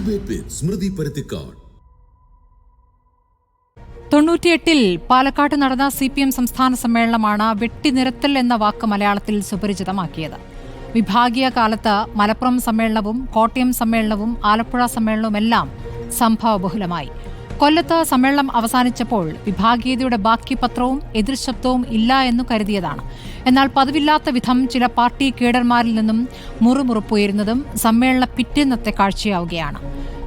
Debate വിത്ത് സ്മൃതി പരുത്തിക്കാട്. 98-ൽ പാലക്കാട് നടന്ന CPM സംസ്ഥാന സമ്മേളനമാണ് വെട്ടിനിരത്തൽ എന്ന വാക്ക് മലയാളത്തിൽ സുപരിചിതമാക്കിയത്. വിഭാഗീയ കാലത്ത് മലപ്പുറം സമ്മേളനവും കോട്ടയം സമ്മേളനവും ആലപ്പുഴ സമ്മേളനവുമെല്ലാം സംഭവബഹുലമായി. കൊല്ലത്ത് സമ്മേളനം അവസാനിച്ചപ്പോൾ വിഭാഗീയതയുടെ ബാക്കി പത്രവും എതിർശബ്ദവും ഇല്ല എന്നു കരുതിയതാണ്. എന്നാൽ പതിവില്ലാത്ത വിധം ചില പാർട്ടി കേഡർമാരിൽ നിന്നും മുറുമുറുപ്പുയരുന്നതും സമ്മേളന പിറ്റേന്നത്തെ കാഴ്ചയാവുകയാണ്.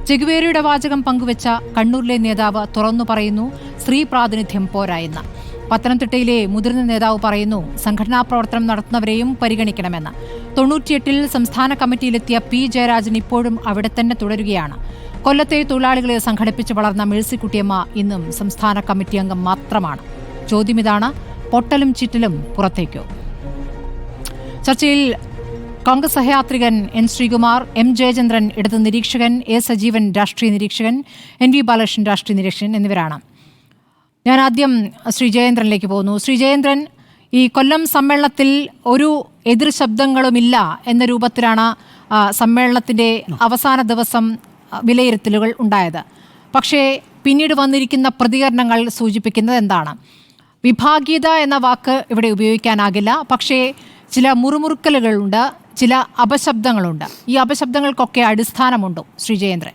ചെഗുവേരയുടെ വാചകം പങ്കുവച്ച കണ്ണൂരിലെ നേതാവ് തുറന്നു പറയുന്നു സ്ത്രീ പ്രാതിനിധ്യം പോരായെന്ന്. പത്തനംതിട്ടയിലെ മുതിർന്ന നേതാവ് പറയുന്നു സംഘടനാ പ്രവർത്തനം നടത്തുന്നവരെയും പരിഗണിക്കണമെന്ന്. 98-ൽ സംസ്ഥാന കമ്മിറ്റിയിലെത്തിയ P. ജയരാജൻ ഇപ്പോഴും അവിടെ തന്നെ തുടരുകയാണ്. കൊല്ലത്തെ തൊഴിലാളികളെ സംഘടിപ്പിച്ച് വളർന്ന മേഴ്സിക്കുട്ടിയമ്മ ഇന്നും സംസ്ഥാന കമ്മിറ്റി അംഗം മാത്രമാണ്. ചോദ്യം ഇതാണ്, പൊട്ടലും ചിറ്റലും പുറത്തേക്കോ? ചർച്ചയിൽ കോൺഗ്രസ് സഹയാത്രികൻ N. ശ്രീകുമാർ, M. ജയചന്ദ്രൻ ഇടത് നിരീക്ഷകൻ, A. സജീവൻ രാഷ്ട്രീയ നിരീക്ഷകൻ, NV ബാലകൃഷ്ണൻ രാഷ്ട്രീയ നിരീക്ഷകൻ എന്നിവരാണ്. ഞാൻ ആദ്യം ശ്രീ ജയേന്ദ്രനിലേക്ക് പോകുന്നു. ശ്രീ ജയേന്ദ്രൻ, ഈ കൊല്ലം സമ്മേളനത്തിൽ ഒരു എതിർ ശബ്ദങ്ങളുമില്ല എന്ന രൂപത്തിലാണ് സമ്മേളനത്തിൻ്റെ അവസാന ദിവസം വിലയിരുത്തലുകൾ ഉണ്ടായത്. പക്ഷേ പിന്നീട് വന്നിരിക്കുന്ന പ്രതികരണങ്ങൾ സൂചിപ്പിക്കുന്നത് എന്താണ്? വിഭാഗീയത എന്ന വാക്ക് ഇവിടെ ഉപയോഗിക്കാനാകില്ല, പക്ഷേ ചില മുറുമുറുക്കലുകളുണ്ട്, ചില അപശബ്ദങ്ങളുണ്ട്. ഈ അപശബ്ദങ്ങൾക്കൊക്കെ അടിസ്ഥാനമുണ്ടോ ശ്രീ ജയേന്ദ്രൻ?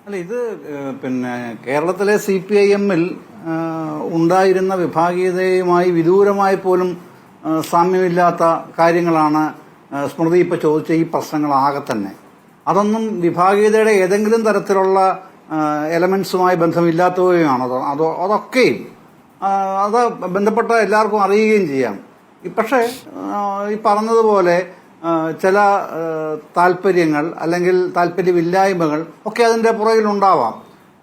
അല്ല, ഇത് കേരളത്തിലെ CPIM-ൽ ഉണ്ടായിരുന്ന വിഭാഗീയതയുമായി വിദൂരമായി പോലും സാമ്യമില്ലാത്ത കാര്യങ്ങളാണ് സ്മൃതി ഇപ്പോൾ ചോദിച്ച ഈ പ്രശ്നങ്ങളാകെ തന്നെ. അതൊന്നും വിഭാഗീയതയുടെ ഏതെങ്കിലും തരത്തിലുള്ള എലമെന്റ്സുമായി ബന്ധമില്ലാത്തവയാണ്. അതൊക്കെയും അത് ബന്ധപ്പെട്ട എല്ലാവർക്കും അറിയുകയും ചെയ്യാം. പക്ഷേ ഈ പറഞ്ഞതുപോലെ ചില താല്പര്യങ്ങൾ അല്ലെങ്കിൽ താല്പര്യമില്ലായ്മകൾ ഒക്കെ അതിൻ്റെ പുറകിലുണ്ടാവാം.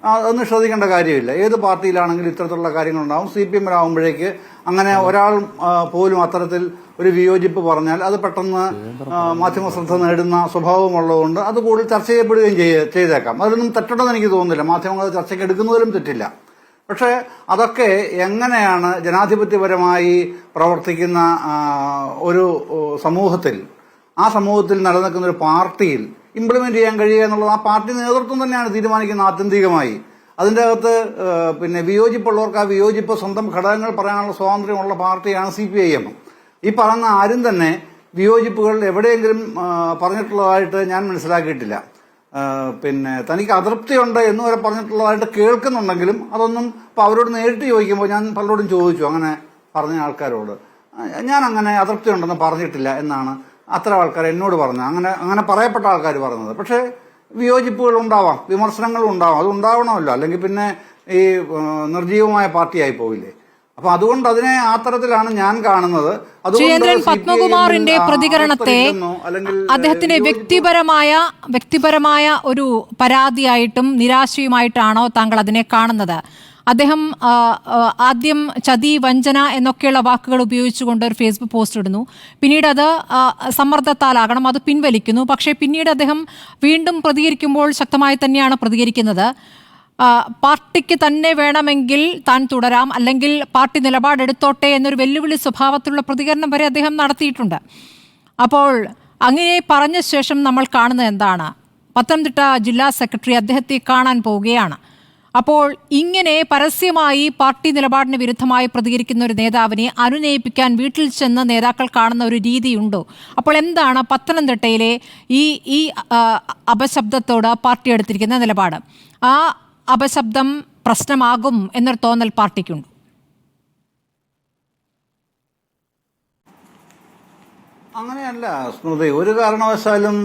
അതൊന്നും ശ്രദ്ധിക്കേണ്ട കാര്യമില്ല. ഏത് പാർട്ടിയിലാണെങ്കിലും ഇത്തരത്തിലുള്ള കാര്യങ്ങളുണ്ടാവും. CPM-ലാവുമ്പോഴേക്ക് അങ്ങനെ ഒരാൾ പോലും അത്തരത്തിൽ ഒരു വിയോജിപ്പ് പറഞ്ഞാൽ അത് പെട്ടെന്ന് മാധ്യമ ശ്രദ്ധ നേടുന്ന സ്വഭാവമുള്ളതുകൊണ്ട് അത് കൂടുതൽ ചർച്ച ചെയ്യപ്പെടുകയും ചെയ്തേക്കാം. അതിലൊന്നും തെറ്റുണ്ടെന്ന് എനിക്ക് തോന്നുന്നില്ല. മാധ്യമങ്ങൾ ചർച്ചയ്ക്ക് എടുക്കുന്നതിലും തെറ്റില്ല. പക്ഷേ അതൊക്കെ എങ്ങനെയാണ് ജനാധിപത്യപരമായി പ്രവർത്തിക്കുന്ന ഒരു സമൂഹത്തിൽ, ആ സമൂഹത്തിൽ നിലനിൽക്കുന്ന ഒരു പാർട്ടിയിൽ ഇംപ്ലിമെന്റ് ചെയ്യാൻ കഴിയുക എന്നുള്ളത് ആ പാർട്ടി നേതൃത്വം തന്നെയാണ് തീരുമാനിക്കുന്നത് ആത്യന്തികമായി. അതിൻ്റെ അകത്ത് വിയോജിപ്പുള്ളവർക്ക് ആ വിയോജിപ്പ് സ്വന്തം ഘടകങ്ങൾ പറയാനുള്ള സ്വാതന്ത്ര്യമുള്ള പാർട്ടിയാണ് CPIM. ഈ പറഞ്ഞ ആരും തന്നെ വിയോജിപ്പുകൾ എവിടെയെങ്കിലും പറഞ്ഞിട്ടുള്ളതായിട്ട് ഞാൻ മനസ്സിലാക്കിയിട്ടില്ല. തനിക്ക് അതൃപ്തിയുണ്ട് എന്ന് വരെ പറഞ്ഞിട്ടുള്ളതായിട്ട് കേൾക്കുന്നുണ്ടെങ്കിലും അതൊന്നും ഇപ്പം അവരോട് നേരിട്ട് ചോദിക്കുമ്പോൾ ഞാൻ പലരോടും ചോദിച്ചു, അങ്ങനെ പറഞ്ഞ ആൾക്കാരോട്, ഞാൻ അങ്ങനെ അതൃപ്തി ഉണ്ടെന്ന് പറഞ്ഞിട്ടില്ല എന്നാണ് അത്തരം ആൾക്കാർ എന്നോട് പറഞ്ഞത്. അങ്ങനെ പറയപ്പെട്ട ആൾക്കാർ പറഞ്ഞത്. പക്ഷേ വിയോജിപ്പുകൾ ഉണ്ടാവാം, വിമർശനങ്ങളും ഉണ്ടാവാം. അത് ഉണ്ടാവണമല്ലോ, അല്ലെങ്കിൽ പിന്നെ ഈ നിർജീവമായ പാർട്ടിയായി പോവില്ലേ? അപ്പൊ അതുകൊണ്ട് അതിനെ ആ തരത്തിലാണ് ഞാൻ കാണുന്നത്. പത്മകുമാറിന്റെ പ്രതികരണത്തെ അദ്ദേഹത്തിന്റെ വ്യക്തിപരമായ ഒരു പരാതിയായിട്ടും നിരാശയുമായിട്ടാണോ താങ്കൾ അതിനെ കാണുന്നത്? അദ്ദേഹം ആദ്യം ചതി, വഞ്ചന എന്നൊക്കെയുള്ള വാക്കുകൾ ഉപയോഗിച്ചുകൊണ്ട് ഒരു ഫേസ്ബുക്ക് പോസ്റ്റ് ഇടുന്നു. പിന്നീട് അത് സമ്മർദ്ദത്താലാകണം, അത് പിൻവലിക്കുന്നു. പക്ഷേ പിന്നീട് അദ്ദേഹം വീണ്ടും പ്രതികരിക്കുമ്പോൾ ശക്തമായി തന്നെയാണ് പ്രതികരിക്കുന്നത്. പാർട്ടിക്ക് തന്നെ വേണമെങ്കിൽ താൻ തുടരാം, അല്ലെങ്കിൽ പാർട്ടി നിലപാടെടുത്തോട്ടെ എന്നൊരു വെല്ലുവിളി സ്വഭാവത്തിലുള്ള പ്രതികരണം വരെ അദ്ദേഹം നടത്തിയിട്ടുണ്ട്. അപ്പോൾ അങ്ങനെ പറഞ്ഞ ശേഷം നമ്മൾ കാണുന്നത് എന്താണ്? പത്തനംതിട്ട ജില്ലാ സെക്രട്ടറി അദ്ദേഹത്തെ കാണാൻ പോവുകയാണ്. അപ്പോൾ ഇങ്ങനെ പരസ്യമായി പാർട്ടി നിലപാടിന് വിരുദ്ധമായി പ്രതികരിക്കുന്ന ഒരു നേതാവിനെ അനുനയിപ്പിക്കാൻ വീട്ടിൽ ചെന്ന് നേതാക്കൾ കാണുന്ന ഒരു രീതിയുണ്ടോ? അപ്പോൾ എന്താണ് പത്തനംതിട്ടയിലെ ഈ അപശബ്ദത്തോട് പാർട്ടി എടുത്തിരിക്കുന്ന നിലപാട്? ആ അപശബ്ദം പ്രശ്നമാകും എന്നൊരു തോന്നൽ പാർട്ടിക്കുണ്ട്? അങ്ങനെയല്ല സ്മൃതി. ഒരു കാരണവശാലും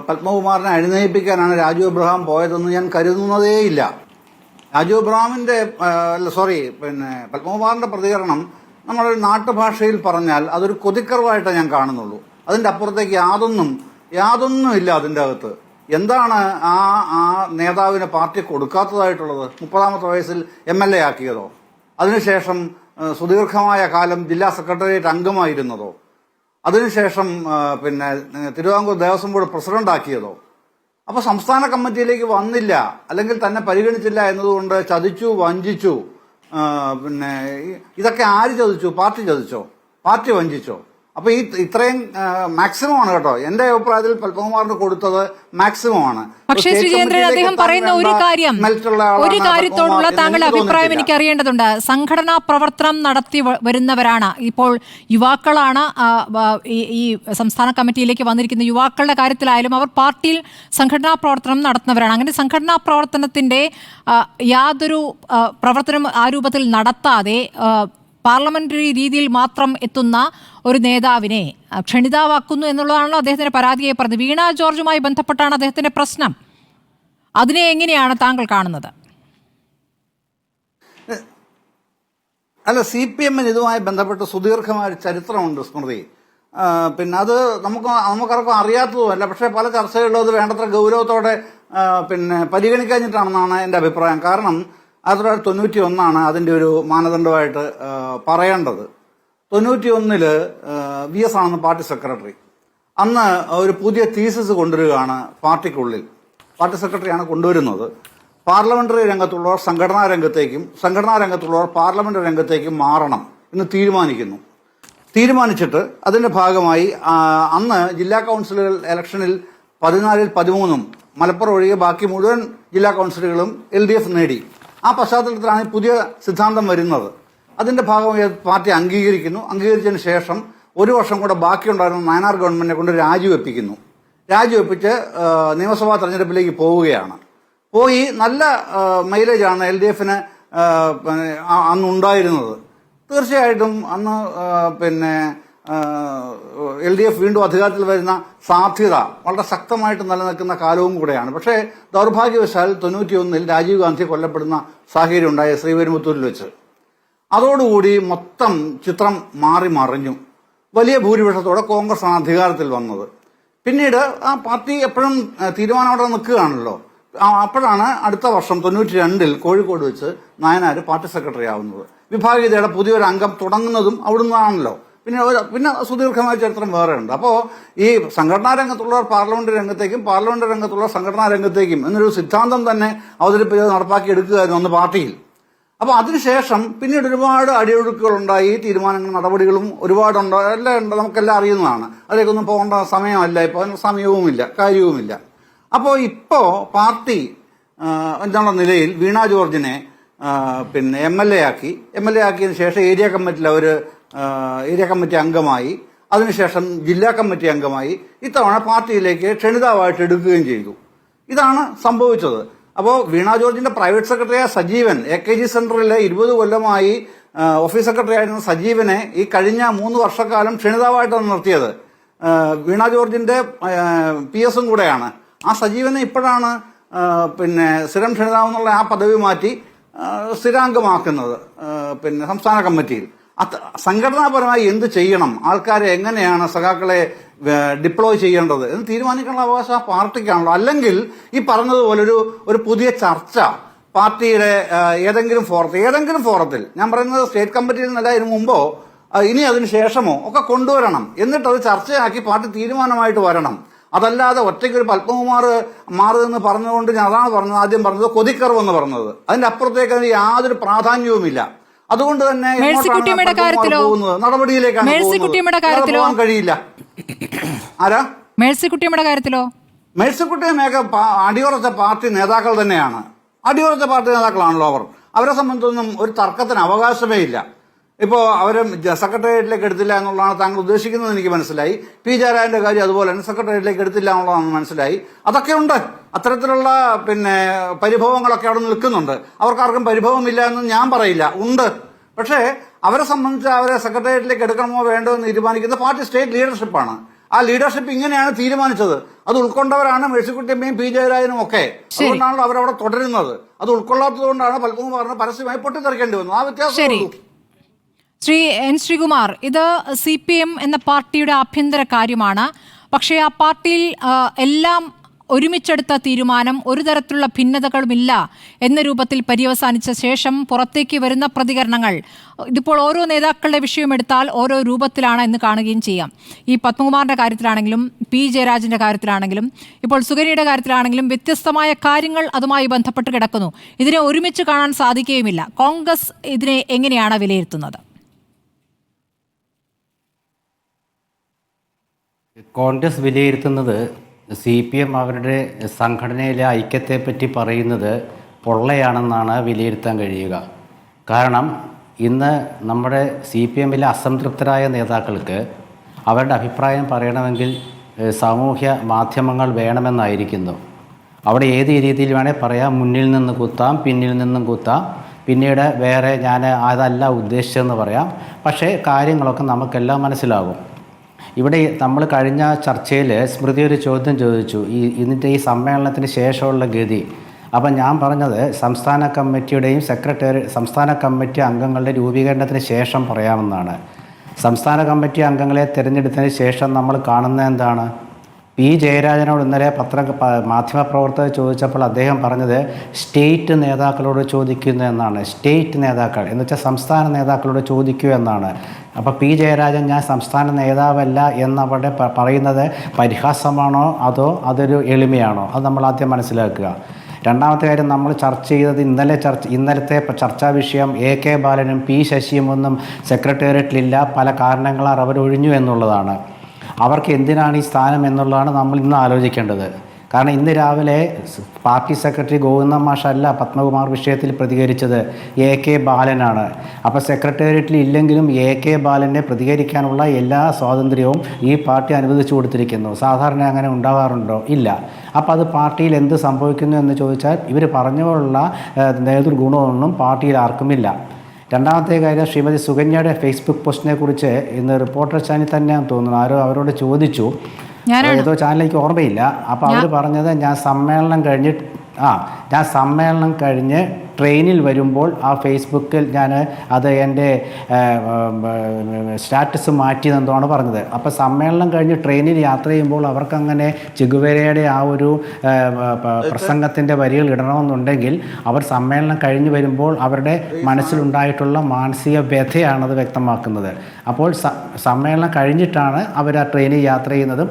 പത്മകുമാറിനെ അനുനയിപ്പിക്കാനാണ് രാജു എബ്രഹാം പോയതെന്ന് ഞാൻ കരുതുന്നതേയില്ല. രാജു എബ്രഹാമിന്റെ പത്മകുമാറിന്റെ പ്രതികരണം നമ്മുടെ നാട്ടുഭാഷയിൽ പറഞ്ഞാൽ അതൊരു കൊതിക്കറവായിട്ടേ ഞാൻ കാണുന്നുള്ളൂ. അതിന്റെ അപ്പുറത്തേക്ക് യാതൊന്നും ഇല്ല അതിൻ്റെ അകത്ത്. എന്താണ് ആ നേതാവിന് പാർട്ടി കൊടുക്കാത്തതായിട്ടുള്ളത്? 30ാമത്തെ വയസ്സിൽ MLA ആക്കിയതോ? അതിനുശേഷം സുദീർഘമായ കാലം ജില്ലാ സെക്രട്ടേറിയറ്റ് അംഗമായിരുന്നതോ? അതിനുശേഷം തിരുവിതാംകൂർ ദേവസ്വം ബോർഡ് പ്രസിഡന്റ് ആക്കിയതോ? അപ്പോൾ സംസ്ഥാന കമ്മിറ്റിയിലേക്ക് വന്നില്ല, അല്ലെങ്കിൽ തന്നെ പരിഗണിച്ചില്ല എന്നതുകൊണ്ട് ചതിച്ചു, വഞ്ചിച്ചു. ഇതൊക്കെ ആര് ചതിച്ചു? പാർട്ടി ചതിച്ചോ? പാർട്ടി വഞ്ചിച്ചോ? അപ്പൊ ഇത്രയും മാക്സിമം ആണ് കേട്ടോ. എന്റെ അഭിപ്രായത്തിൽ പത്മകുമാറിന് കൊടുത്തത് മാക്സിമം ആണ്. പക്ഷേ ശ്രീജേന്ദ്രൻ, അദ്ദേഹം പറയുന്ന ഒരു കാര്യത്തോടുള്ള താങ്കളുടെ അഭിപ്രായം എനിക്ക് അറിയേണ്ടതുണ്ട്. സംഘടനാ പ്രവർത്തനം നടത്തി വരുന്നവരാണ് ഇപ്പോൾ യുവാക്കളാണ്. ഈ സംസ്ഥാന കമ്മിറ്റിയിലേക്ക് വന്നിരിക്കുന്ന യുവാക്കളുടെ കാര്യത്തിലായാലും അവർ പാർട്ടിയിൽ സംഘടനാ പ്രവർത്തനം നടത്തുന്നവരാണ്. അങ്ങനെ സംഘടനാ പ്രവർത്തനത്തിന്റെ യാതൊരു പ്രവർത്തനം ആ രൂപത്തിൽ നടത്താതെ പാർലമെന്ററി രീതിയിൽ മാത്രം എത്തുന്ന ഒരു നേതാവിനെ ക്ഷണിതാവാക്കുന്നു എന്നുള്ളതാണല്ലോ അദ്ദേഹത്തിന്റെ പരാതിയെ പറഞ്ഞത്. വീണ ജോർജുമായി ബന്ധപ്പെട്ടാണ് അദ്ദേഹത്തിന്റെ പ്രശ്നം. അതിനെ എങ്ങനെയാണ് താങ്കൾ കാണുന്നത്? അല്ല, CPM ഇതുമായി ബന്ധപ്പെട്ട് സുദീർഘമായ ചരിത്രമുണ്ട് സ്മൃതി. പിന്നെ അത് നമുക്കാർക്കും അറിയാത്തതുമല്ല. പക്ഷേ പല ചർച്ചകളിലും അത് വേണ്ടത്ര ഗൗരവത്തോടെ പരിഗണിക്കാഞ്ഞിട്ടാണെന്നാണ് എൻ്റെ അഭിപ്രായം. കാരണം 1991 അതിൻ്റെ ഒരു മാനദണ്ഡമായിട്ട് പറയേണ്ടത്. 91 VS ആണെന്ന് പാർട്ടി സെക്രട്ടറി. അന്ന് ഒരു പുതിയ തീസിസ് കൊണ്ടുവരികയാണ് പാർട്ടിക്കുള്ളിൽ. പാർട്ടി സെക്രട്ടറിയാണ് കൊണ്ടുവരുന്നത്. പാർലമെന്ററി രംഗത്തുള്ളവർ സംഘടനാ രംഗത്തേക്കും സംഘടനാ രംഗത്തുള്ളവർ പാർലമെന്റ് രംഗത്തേക്കും മാറണം എന്ന് തീരുമാനിച്ചിട്ട് അതിന്റെ ഭാഗമായി അന്ന് ജില്ലാ കൗൺസിലുകൾ ഇലക്ഷനിൽ 14-ൽ 13 മലപ്പുറം ഒഴികെ ബാക്കി മുഴുവൻ ജില്ലാ കൗൺസിലുകളും LDF നേടി. ആ പശ്ചാത്തലത്തിലാണ് പുതിയ സിദ്ധാന്തം വരുന്നത്. അതിന്റെ ഭാഗമായി പാർട്ടി അംഗീകരിച്ചതിന് ശേഷം ഒരു വർഷം കൂടെ ബാക്കിയുണ്ടായിരുന്ന നായനാർ ഗവൺമെന്റിനെ കൊണ്ട് രാജിവെപ്പിച്ച് നിയമസഭാ തെരഞ്ഞെടുപ്പിലേക്ക് പോവുകയാണ്. പോയി നല്ല മൈലേജാണ് LDFന് അന്നുണ്ടായിരുന്നത്. തീർച്ചയായിട്ടും അന്ന് LDF വീണ്ടും അധികാരത്തിൽ വരുന്ന സാധ്യത വളരെ ശക്തമായിട്ട് നിലനിൽക്കുന്ന കാലവും കൂടെയാണ്. പക്ഷേ ദൗർഭാഗ്യവശാൽ 91 രാജീവ് ഗാന്ധി കൊല്ലപ്പെടുന്ന സാഹചര്യം ഉണ്ടായ ശ്രീപെരുമ്പത്തൂരിൽ വെച്ച്. അതോടുകൂടി മൊത്തം ചിത്രം മറിഞ്ഞു. വലിയ ഭൂരിപക്ഷത്തോടെ കോൺഗ്രസ് ആണ് അധികാരത്തിൽ വന്നത്. പിന്നീട് ആ പാർട്ടി എപ്പോഴും തീരുമാനമോടെ നിൽക്കുകയാണല്ലോ. അപ്പോഴാണ് അടുത്ത വർഷം 92 കോഴിക്കോട് വെച്ച് നായനാർ പാർട്ടി സെക്രട്ടറി ആവുന്നത്. വിഭാഗീയതയുടെ പുതിയൊരു അംഗം തുടങ്ങുന്നതും അവിടുന്നാണല്ലോ. പിന്നെ സുദീർഘമായ ചരിത്രം വേറെ ഉണ്ട്. അപ്പോൾ ഈ സംഘടനാ രംഗത്തുള്ളവർ പാർലമെന്റ് രംഗത്തേക്കും പാർലമെന്റ് രംഗത്തുള്ളവർ സംഘടനാ രംഗത്തേക്കും എന്നൊരു സിദ്ധാന്തം തന്നെ അവതരിപ്പിച്ച് നടപ്പാക്കി എടുക്കുകയായിരുന്നു അന്ന് പാർട്ടിയിൽ. അപ്പോൾ അതിനുശേഷം പിന്നീട് ഒരുപാട് അടിയൊഴുക്കുകളുണ്ടായി, തീരുമാനങ്ങളും നടപടികളും ഒരുപാടുണ്ട്, എല്ലാം നമുക്കെല്ലാം അറിയുന്നതാണ്. അതിലേക്കൊന്നും പോകേണ്ട സമയമല്ല, ഇപ്പോൾ സമയവുമില്ല, കാര്യവുമില്ല. അപ്പോൾ ഇപ്പോൾ പാർട്ടി എന്നുള്ള നിലയിൽ വീണ ജോർജിനെ MLA ആക്കിയതിനു ശേഷം ഏരിയ കമ്മിറ്റി അംഗമായി, അതിനുശേഷം ജില്ലാ കമ്മിറ്റി അംഗമായി, ഇത്തവണ പാർട്ടിയിലേക്ക് ക്ഷണിതാവായിട്ട് എടുക്കുകയും ചെയ്തു. ഇതാണ് സംഭവിച്ചത്. അപ്പോൾ വീണ ജോർജിന്റെ പ്രൈവറ്റ് സെക്രട്ടറിയായ സജീവൻ, AKG സെന്ററിലെ 20 കൊല്ലമായി ഓഫീസ് സെക്രട്ടറി ആയിരുന്ന സജീവനെ ഈ കഴിഞ്ഞ 3 വർഷക്കാലം ക്ഷണിതാവായിട്ടാണ് നിർത്തിയത്. വീണ ജോർജിന്റെ PS കൂടെയാണ്. ആ സജീവനെ ഇപ്പോഴാണ് സ്ഥിരം ക്ഷണിതാവെന്നുള്ള ആ പദവി മാറ്റി സ്ഥിരാംഗമാക്കുന്നത് സംസ്ഥാന കമ്മിറ്റിയിൽ. സംഘടനാപരമായി എന്ത് ചെയ്യണം, ആൾക്കാരെ എങ്ങനെയാണ് സഖാക്കളെ ഡിപ്ലോയ് ചെയ്യേണ്ടത് എന്ന് തീരുമാനിക്കാനുള്ള അവകാശം ആ പാർട്ടിക്കാണല്ലോ. അല്ലെങ്കിൽ ഈ പറഞ്ഞതുപോലെ ഒരു പുതിയ ചർച്ച പാർട്ടിയുടെ ഏതെങ്കിലും ഫോറത്തിൽ, ഞാൻ പറയുന്നത് സ്റ്റേറ്റ് കമ്മിറ്റിയിൽ നിന്നല്ല, ഇതിനു മുമ്പോ ഇനി അതിന് ശേഷമോ ഒക്കെ കൊണ്ടുവരണം. എന്നിട്ട് അത് ചർച്ചയാക്കി പാർട്ടി തീരുമാനമായിട്ട് വരണം. അതല്ലാതെ ഒറ്റയ്ക്കൊരു പത്മകുമാർ മാറുമെന്ന് പറഞ്ഞുകൊണ്ട് ഞാൻ അതാണ് പറഞ്ഞത്, ആദ്യം പറഞ്ഞത് കൊതിക്കറവെന്ന് പറഞ്ഞത്. അതിന്റെ അപ്പുറത്തേക്ക് അതിന് യാതൊരു പ്രാധാന്യവുമില്ല. അതുകൊണ്ട് തന്നെ നടപടിയിലേക്കാണ് പോകാൻ കഴിയില്ല. ആരാ മേഴ്സിക്കുട്ടിയുടെ കാര്യത്തിലോ? മേഴ്സിക്കുട്ടിയൊക്കെ അടിയുറച്ച പാർട്ടി നേതാക്കൾ തന്നെയാണ്. അടിയുറച്ച പാർട്ടി നേതാക്കളാണല്ലോ അവർ. അവരെ സംബന്ധിച്ചൊന്നും ഒരു തർക്കത്തിന് അവകാശമേ ഇല്ല. ഇപ്പോൾ അവരെ സെക്രട്ടേറിയറ്റിലേക്ക് എടുത്തില്ല എന്നുള്ളതാണ് താങ്കൾ ഉദ്ദേശിക്കുന്നത് എനിക്ക് മനസ്സിലായി. പി ജയരാജന്റെ കാര്യം അതുപോലെ തന്നെ സെക്രട്ടേറിയറ്റിലേക്ക് എടുത്തില്ല എന്നുള്ളതാണ് മനസ്സിലായി. അതൊക്കെ ഉണ്ട്. അത്തരത്തിലുള്ള പരിഭവങ്ങളൊക്കെ അവിടെ നിൽക്കുന്നുണ്ട്. അവർക്കാർക്കും പരിഭവമില്ല എന്ന് ഞാൻ പറയില്ല, ഉണ്ട്. പക്ഷേ അവരെ സംബന്ധിച്ച് അവരെ സെക്രട്ടേറിയറ്റിലേക്ക് എടുക്കണമോ വേണ്ടോ എന്ന് തീരുമാനിക്കുന്ന പാർട്ടി സ്റ്റേറ്റ് ലീഡർഷിപ്പാണ്. ആ ലീഡർഷിപ്പ് ഇങ്ങനെയാണ് തീരുമാനിച്ചത്. അത് ഉൾക്കൊണ്ടവരാണ് മേഴ്സിക്കുട്ടിയമ്മയും പി ജയരാജനും ഒക്കെ. അതുകൊണ്ടാണല്ലോ അവരവിടെ തുടരുന്നത്. അത് ഉൾക്കൊള്ളാത്തത് കൊണ്ടാണ് പത്മകുമാറിന് പരസ്യമായി പൊട്ടിത്തെറിക്കേണ്ടി വന്നത്. ആ വ്യത്യാസം. ശ്രീ N. ശ്രീകുമാർ, ഇത് CPM എന്ന പാർട്ടിയുടെ ആഭ്യന്തര കാര്യമാണ്. പക്ഷേ ആ പാർട്ടിയിൽ എല്ലാം ഒരുമിച്ചെടുത്ത തീരുമാനം ഒരു തരത്തിലുള്ള ഭിന്നതകളുമില്ല എന്ന രൂപത്തിൽ പര്യവസാനിച്ച ശേഷം പുറത്തേക്ക് വരുന്ന പ്രതികരണങ്ങൾ, ഇതിപ്പോൾ ഓരോ നേതാക്കളുടെ വിഷയമെടുത്താൽ ഓരോ രൂപത്തിലാണ് എന്ന് കാണുകയും ചെയ്യാം. ഈ പത്മകുമാറിന്റെ കാര്യത്തിലാണെങ്കിലും പി ജയരാജന്റെ കാര്യത്തിലാണെങ്കിലും ഇപ്പോൾ സുകന്യയുടെ കാര്യത്തിലാണെങ്കിലും വ്യത്യസ്തമായ കാര്യങ്ങൾ അതുമായി ബന്ധപ്പെട്ട് കിടക്കുന്നു. ഇതിനെ ഒരുമിച്ച് കാണാൻ സാധിക്കുകയുമില്ല. കോൺഗ്രസ് ഇതിനെ എങ്ങനെയാണ് വിലയിരുത്തുന്നത്? കോൺഗ്രസ് വിലയിരുത്തുന്നത് CPM അവരുടെ സംഘടനയിലെ ഐക്യത്തെപ്പറ്റി പറയുന്നത് പൊള്ളയാണെന്നാണ് വിലയിരുത്താൻ കഴിയുക. കാരണം ഇന്ന് നമ്മുടെ CPMലെ അസംതൃപ്തരായ നേതാക്കൾക്ക് അവരുടെ അഭിപ്രായം പറയണമെങ്കിൽ സാമൂഹ്യ മാധ്യമങ്ങൾ വേണമെന്നായിരിക്കുന്നു. അവിടെ ഏത് രീതിയിൽ വേണേൽ പറയാം, മുന്നിൽ നിന്ന് കുത്താം, പിന്നിൽ നിന്നും കുത്താം, പിന്നീട് വേറെ ഞാൻ അതല്ല ഉദ്ദേശിച്ചതെന്ന് പറയാം. പക്ഷേ കാര്യങ്ങളൊക്കെ നമുക്കെല്ലാം മനസ്സിലാകും. ഇവിടെ നമ്മൾ കഴിഞ്ഞ ചർച്ചയിൽ സ്മൃതി ഒരു ചോദ്യം ചോദിച്ചു, ഇതിൻ്റെ ഈ സമ്മേളനത്തിന് ശേഷമുള്ള ഗതി. അപ്പം ഞാൻ പറഞ്ഞത് സംസ്ഥാന കമ്മിറ്റിയുടെയും സംസ്ഥാന കമ്മിറ്റി അംഗങ്ങളുടെ രൂപീകരണത്തിന് ശേഷം പറയാമെന്നാണ്. സംസ്ഥാന കമ്മിറ്റി അംഗങ്ങളെ തിരഞ്ഞെടുത്തതിന് ശേഷം നമ്മൾ കാണുന്നത് എന്താണ്? P. ജയരാജനോട് ഇന്നലെ മാധ്യമപ്രവർത്തകർ ചോദിച്ചപ്പോൾ അദ്ദേഹം പറഞ്ഞത് സ്റ്റേറ്റ് നേതാക്കളോട് ചോദിക്കുന്നു എന്നാണ്. സ്റ്റേറ്റ് നേതാക്കൾ എന്ന് വെച്ചാൽ സംസ്ഥാന നേതാക്കളോട് ചോദിക്കൂ എന്നാണ്. അപ്പോൾ P. ജയരാജൻ ഞാൻ സംസ്ഥാന നേതാവല്ല എന്നവിടെ പറയുന്നത് പരിഹാസമാണോ അതോ അതൊരു എളിമയാണോ? അത് നമ്മൾ ആദ്യം മനസ്സിലാക്കുക. രണ്ടാമത്തെ കാര്യം, നമ്മൾ ചർച്ച ചെയ്തത് ഇന്നലത്തെ ചർച്ചാ വിഷയം AK ബാലനും P. ശശിയും ഒന്നും സെക്രട്ടേറിയറ്റിലില്ല, പല കാരണങ്ങളാൽ അവർ ഒഴിഞ്ഞു എന്നുള്ളതാണ്. അവർക്ക് എന്തിനാണ് ഈ സ്ഥാനം എന്നുള്ളതാണ് നമ്മൾ ഇന്ന് ആലോചിക്കേണ്ടത്. കാരണം ഇന്ന് രാവിലെ പാർട്ടി സെക്രട്ടറി ഗോവിന്ദൻ മാഷല്ല പത്മകുമാർ വിഷയത്തിൽ പ്രതികരിച്ചത്, AK ബാലനാണ്. അപ്പോൾ സെക്രട്ടേറിയറ്റിൽ ഇല്ലെങ്കിലും AK ബാലനെ പ്രതികരിക്കാനുള്ള എല്ലാ സ്വാതന്ത്ര്യവും ഈ പാർട്ടി അനുവദിച്ചു കൊടുത്തിരിക്കുന്നു. സാധാരണ അങ്ങനെ ഉണ്ടാകാറുണ്ടോ? ഇല്ല. അപ്പോൾ അത് പാർട്ടിയിൽ എന്ത് സംഭവിക്കുന്നു എന്ന് ചോദിച്ചാൽ ഇവർ പറഞ്ഞുള്ള നേതൃഗുണമൊന്നും പാർട്ടിയിൽ ആർക്കുമില്ല. രണ്ടാമത്തെ കാര്യം, ശ്രീമതി സുകന്യയുടെ ഫേസ്ബുക്ക് പോസ്റ്റിനെ കുറിച്ച് ഇന്ന് റിപ്പോർട്ടർ ചാനൽ തന്നെയാണ് തോന്നുന്നു, ആരോ അവരോട് ചോദിച്ചു, ഏതോ ചാനൽ എനിക്ക് ഓർമ്മയില്ല. അപ്പോൾ അവർ പറഞ്ഞത് ഞാൻ സമ്മേളനം കഴിഞ്ഞ് ട്രെയിനിൽ വരുമ്പോൾ ആ ഫേസ്ബുക്കിൽ ഞാൻ അത് എൻ്റെ സ്റ്റാറ്റസ് മാറ്റിയെന്നാണ് പറഞ്ഞത്. അപ്പോൾ സമ്മേളനം കഴിഞ്ഞ് ട്രെയിനിൽ യാത്ര ചെയ്യുമ്പോൾ അവർക്കങ്ങനെ ചെഗുവേരയുടെ ആ ഒരു പ്രസംഗത്തിൻ്റെ വരികൾ ഇടണമെന്നുണ്ടെങ്കിൽ അവർ സമ്മേളനം കഴിഞ്ഞ് വരുമ്പോൾ അവരുടെ മനസ്സിലുണ്ടായിട്ടുള്ള മാനസിക വ്യഥയാണത് വ്യക്തമാക്കുന്നത്. അപ്പോൾ സമ്മേളനം കഴിഞ്ഞിട്ടാണ് അവർ ആ ട്രെയിനിൽ യാത്ര ചെയ്യുന്നതും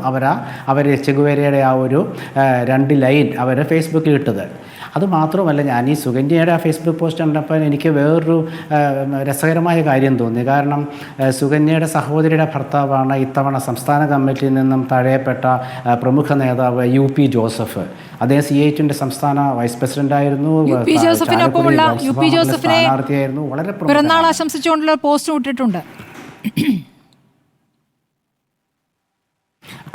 അവർ ചെഗുവേരയുടെ ആ ഒരു 2 ലൈൻ അവർ ഫേസ്ബുക്കിൽ ഇട്ടത്. അതുമാത്രമല്ല, ഞാൻ ഈ സുകന്യയുടെ ആ ഫേസ്ബുക്ക് പോസ്റ്റ് കണ്ടപ്പോൾ എനിക്ക് വേറൊരു രസകരമായ കാര്യം തോന്നി. കാരണം സുകന്യയുടെ സഹോദരിയുടെ ഭർത്താവാണ് ഇത്തവണ സംസ്ഥാന കമ്മിറ്റിയിൽ നിന്നും തഴയപ്പെട്ട പ്രമുഖ നേതാവ് UP ജോസഫ്. അദ്ദേഹം CITന്റെ സംസ്ഥാന വൈസ് പ്രസിഡന്റായിരുന്നു, സ്ഥാനാർത്ഥിയായിരുന്നു. വളരെ പിറന്നാൾ ആശംസിച്ചുകൊണ്ടുള്ള പോസ്റ്റ് ഇട്ടിട്ടുണ്ട്.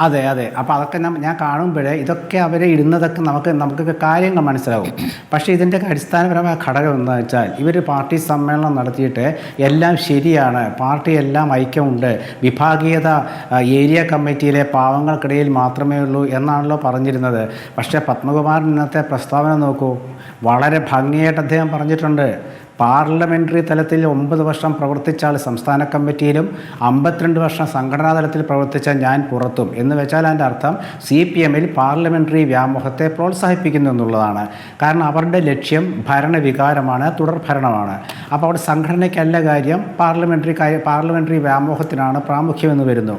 അതെ. അപ്പോൾ അതൊക്കെ ഞാൻ കാണുമ്പോഴേ ഇതൊക്കെ അവരെ ഇടുന്നതൊക്കെ നമുക്കൊക്കെ കാര്യങ്ങൾ മനസ്സിലാവും. പക്ഷേ ഇതിൻ്റെ അടിസ്ഥാനപരമായ ഘടകം എന്താണെന്ന് വെച്ചാൽ ഇവർ പാർട്ടി സമ്മേളനം നടത്തിയിട്ട് എല്ലാം ശരിയാണ്, പാർട്ടി എല്ലാം ഐക്യമുണ്ട്, വിഭാഗീയത ഏരിയ കമ്മിറ്റിയിലെ പാവങ്ങൾക്കിടയിൽ മാത്രമേ ഉള്ളൂ എന്നാണല്ലോ പറഞ്ഞിരുന്നത്. പക്ഷേ പത്മകുമാരൻ ഇന്നത്തെ പ്രസ്താവന നോക്കൂ, വളരെ ഭംഗിയായിട്ട് അദ്ദേഹം പറഞ്ഞിട്ടുണ്ട്. പാർലമെൻ്ററി തലത്തിൽ 9 വർഷം പ്രവർത്തിച്ച ആൾ സംസ്ഥാന കമ്മിറ്റിയിലും 52 വർഷം സംഘടനാ തലത്തിൽ പ്രവർത്തിച്ച ഞാൻ പുറത്തും എന്ന് വെച്ചാൽ അതിൻ്റെ അർത്ഥം CPMൽ പാർലമെൻ്ററി വ്യാമോഹത്തെ പ്രോത്സാഹിപ്പിക്കുന്നു എന്നുള്ളതാണ്. കാരണം അവരുടെ ലക്ഷ്യം ഭരണവികാരമാണ്, തുടർ ഭരണമാണ്. അപ്പോൾ അവിടെ സംഘടനയ്ക്കല്ല കാര്യം, പാർലമെൻ്ററി വ്യാമോഹത്തിനാണ് പ്രാമുഖ്യമെന്ന് വരുന്നു.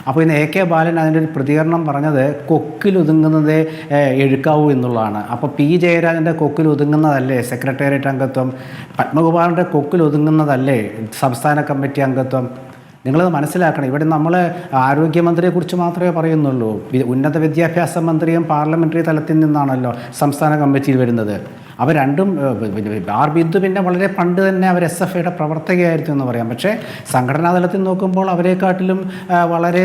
അപ്പോൾ ഇന്ന് AK ബാലൻ അതിൻ്റെ ഒരു പ്രതികരണം പറഞ്ഞത് കൊക്കിലൊതുങ്ങുന്നതേ എഴുക്കാവൂ എന്നുള്ളതാണ്. അപ്പോൾ P. ജയരാജൻ്റെ കൊക്കിലൊതുങ്ങുന്നതല്ലേ സെക്രട്ടേറിയറ്റ് അംഗത്വം? പത്മകുമാറിൻ്റെ കൊക്കിൽ ഒതുങ്ങുന്നതല്ലേ സംസ്ഥാന കമ്മിറ്റി അംഗത്വം? നിങ്ങളത് മനസ്സിലാക്കണം. ഇവിടെ നമ്മൾ ആരോഗ്യമന്ത്രിയെക്കുറിച്ച് മാത്രമേ പറയുന്നുള്ളൂ. ഉന്നത വിദ്യാഭ്യാസ മന്ത്രിയും പാർലമെൻ്ററി തലത്തിൽ നിന്നാണല്ലോ സംസ്ഥാന കമ്മിറ്റിയിൽ വരുന്നത്. അവർ രണ്ടും ബിന്ദു പിന്നെ വളരെ പണ്ട് തന്നെ അവർ SFIയുടെ പ്രവർത്തകയായിരുന്നു എന്ന് പറയാം. പക്ഷേ സംഘടനാ തലത്തിൽ നോക്കുമ്പോൾ അവരെക്കാട്ടിലും വളരെ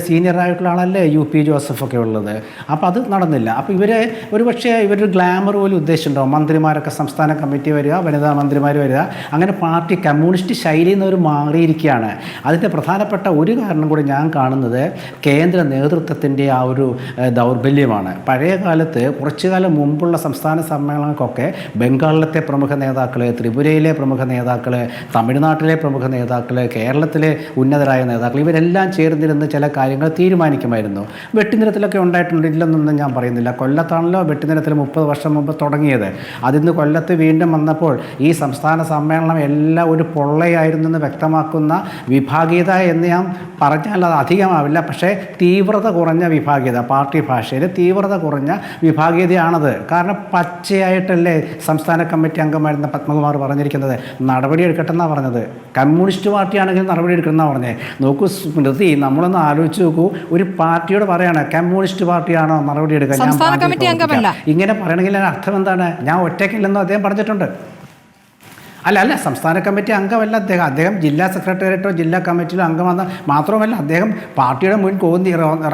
സീനിയറായിട്ടുള്ള ആളല്ലേ UP ജോസഫൊക്കെ ഉള്ളത്. അപ്പോൾ അത് നടന്നില്ല. അപ്പോൾ ഒരുപക്ഷെ ഇവരൊരു ഗ്ലാമർ പോലും ഉദ്ദേശിച്ചിട്ടുണ്ടാവും. മന്ത്രിമാരൊക്കെ സംസ്ഥാന കമ്മിറ്റി വരിക, വനിതാ മന്ത്രിമാർ വരിക, അങ്ങനെ പാർട്ടി കമ്മ്യൂണിസ്റ്റ് ശൈലിയിൽ നിന്ന് അവർ മാറിയിരിക്കുകയാണ്. അതിൻ്റെ പ്രധാനപ്പെട്ട ഒരു കാരണം കൂടി ഞാൻ കാണുന്നത് കേന്ദ്ര നേതൃത്വത്തിൻ്റെ ആ ഒരു ദൗർബല്യമാണ്. പഴയ കാലത്ത് കുറച്ചു കാലം മുമ്പുള്ള സംസ്ഥാന സമ്മേളനങ്ങൾക്കൊക്കെ ബംഗാളിലത്തെ പ്രമുഖ നേതാക്കൾ, ത്രിപുരയിലെ പ്രമുഖ നേതാക്കൾ, തമിഴ്നാട്ടിലെ പ്രമുഖ നേതാക്കൾ, കേരളത്തിലെ ഉന്നതരായ നേതാക്കൾ ഇവരെല്ലാം ചേർന്നിരുന്ന് ചില കാര്യങ്ങൾ തീരുമാനിക്കുമായിരുന്നു. വെട്ടിനിരത്തിലൊക്കെ ഉണ്ടായിട്ടുണ്ട്, ഇല്ലെന്നൊന്നും ഞാൻ പറയുന്നില്ല. കൊല്ലത്താണല്ലോ വെട്ടിനിരത്തിൽ 30 വർഷം മുമ്പ് തുടങ്ങിയത്. അതിന്ന് കൊല്ലത്ത് വീണ്ടും വന്നപ്പോൾ ഈ സംസ്ഥാന സമ്മേളനം എല്ലാം ഒരു പൊള്ളയായിരുന്നെന്ന് വ്യക്തമാക്കുന്ന വിഭാഗീയത എന്ന് ഞാൻ പറഞ്ഞാൽ അത് അധികമാവില്ല. പക്ഷേ തീവ്രത കുറഞ്ഞ വിഭാഗീയത, പാർട്ടി ഭാഷയിൽ തീവ്രത കുറഞ്ഞ വിഭാഗീയതയാണത്. കാരണം പച്ചയായിട്ടല്ലേ അതല്ലേ സംസ്ഥാന കമ്മിറ്റി അംഗമായിരുന്ന പത്മകുമാർ പറഞ്ഞിരിക്കുന്നത്. നടപടി എടുക്കട്ടെന്നാണ് പറഞ്ഞത്. കമ്മ്യൂണിസ്റ്റ് പാർട്ടിയാണെങ്കിൽ നടപടി എടുക്കണമെന്നാണ് പറഞ്ഞത്. നോക്കൂ സ്മൃതി, നമ്മളൊന്ന് ആലോചിച്ച് നോക്കൂ, ഒരു പാർട്ടിയോട് പറയാണ് കമ്മ്യൂണിസ്റ്റ് പാർട്ടിയാണോ നടപടി എടുക്കുക, ഇങ്ങനെ പറയണമെങ്കിൽ അർത്ഥം എന്താണ്? ഞാൻ ഒറ്റയ്ക്കില്ലെന്നും അദ്ദേഹം പറഞ്ഞിട്ടുണ്ട്. അല്ല സംസ്ഥാന കമ്മിറ്റി അംഗമല്ല അദ്ദേഹം ജില്ലാ സെക്രട്ടേറിയറ്റോ ജില്ലാ കമ്മിറ്റിയിലോ അംഗമെന്ന് മാത്രമല്ല, അദ്ദേഹം പാർട്ടിയുടെ മുൻ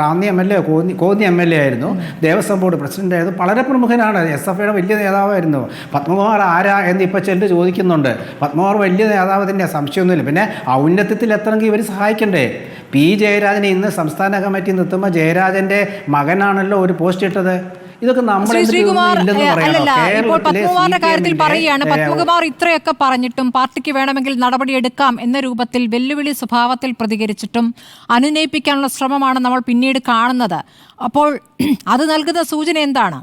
റാന്നി എം എൽ എ ആയിരുന്നു, ദേവസ്വം ബോർഡ് പ്രസിഡന്റ് ആയിരുന്നു, വളരെ പ്രമുഖനാണ്, SFIയുടെ വലിയ നേതാവായിരുന്നു. പത്മകുമാർ ആരാ എന്ന് ഇപ്പോൾ ചിലർ ചോദിക്കുന്നുണ്ട്. പത്മകുമാർ വലിയ നേതാവ് തന്നെ, സംശയമൊന്നുമില്ല. പിന്നെ ഔന്നത്യത്തിൽ എത്തണമെങ്കിൽ ഇവർ സഹായിക്കണ്ടേ? P. ജയരാജനെ ഇന്ന് സംസ്ഥാന കമ്മിറ്റി നിർത്തുമ്പോൾ ജയരാജൻ്റെ മകനാണല്ലോ ഒരു പോസ്റ്റ് ഇട്ടത്. ഇതൊക്കെ ഇപ്പോൾ പത്മകുമാറിന്റെ കാര്യത്തിൽ പറയുകയാണ്, പത്മകുമാർ ഇത്രയൊക്കെ പറഞ്ഞിട്ടും പാർട്ടിക്ക് വേണമെങ്കിൽ നടപടിയെടുക്കാം എന്ന രൂപത്തിൽ വെല്ലുവിളി സ്വഭാവത്തിൽ പ്രതികരിച്ചിട്ടും അനുനയിപ്പിക്കാനുള്ള ശ്രമമാണ് നമ്മൾ പിന്നീട് കാണുന്നത്. അപ്പോൾ അത് നൽകുന്ന സൂചന എന്താണ്?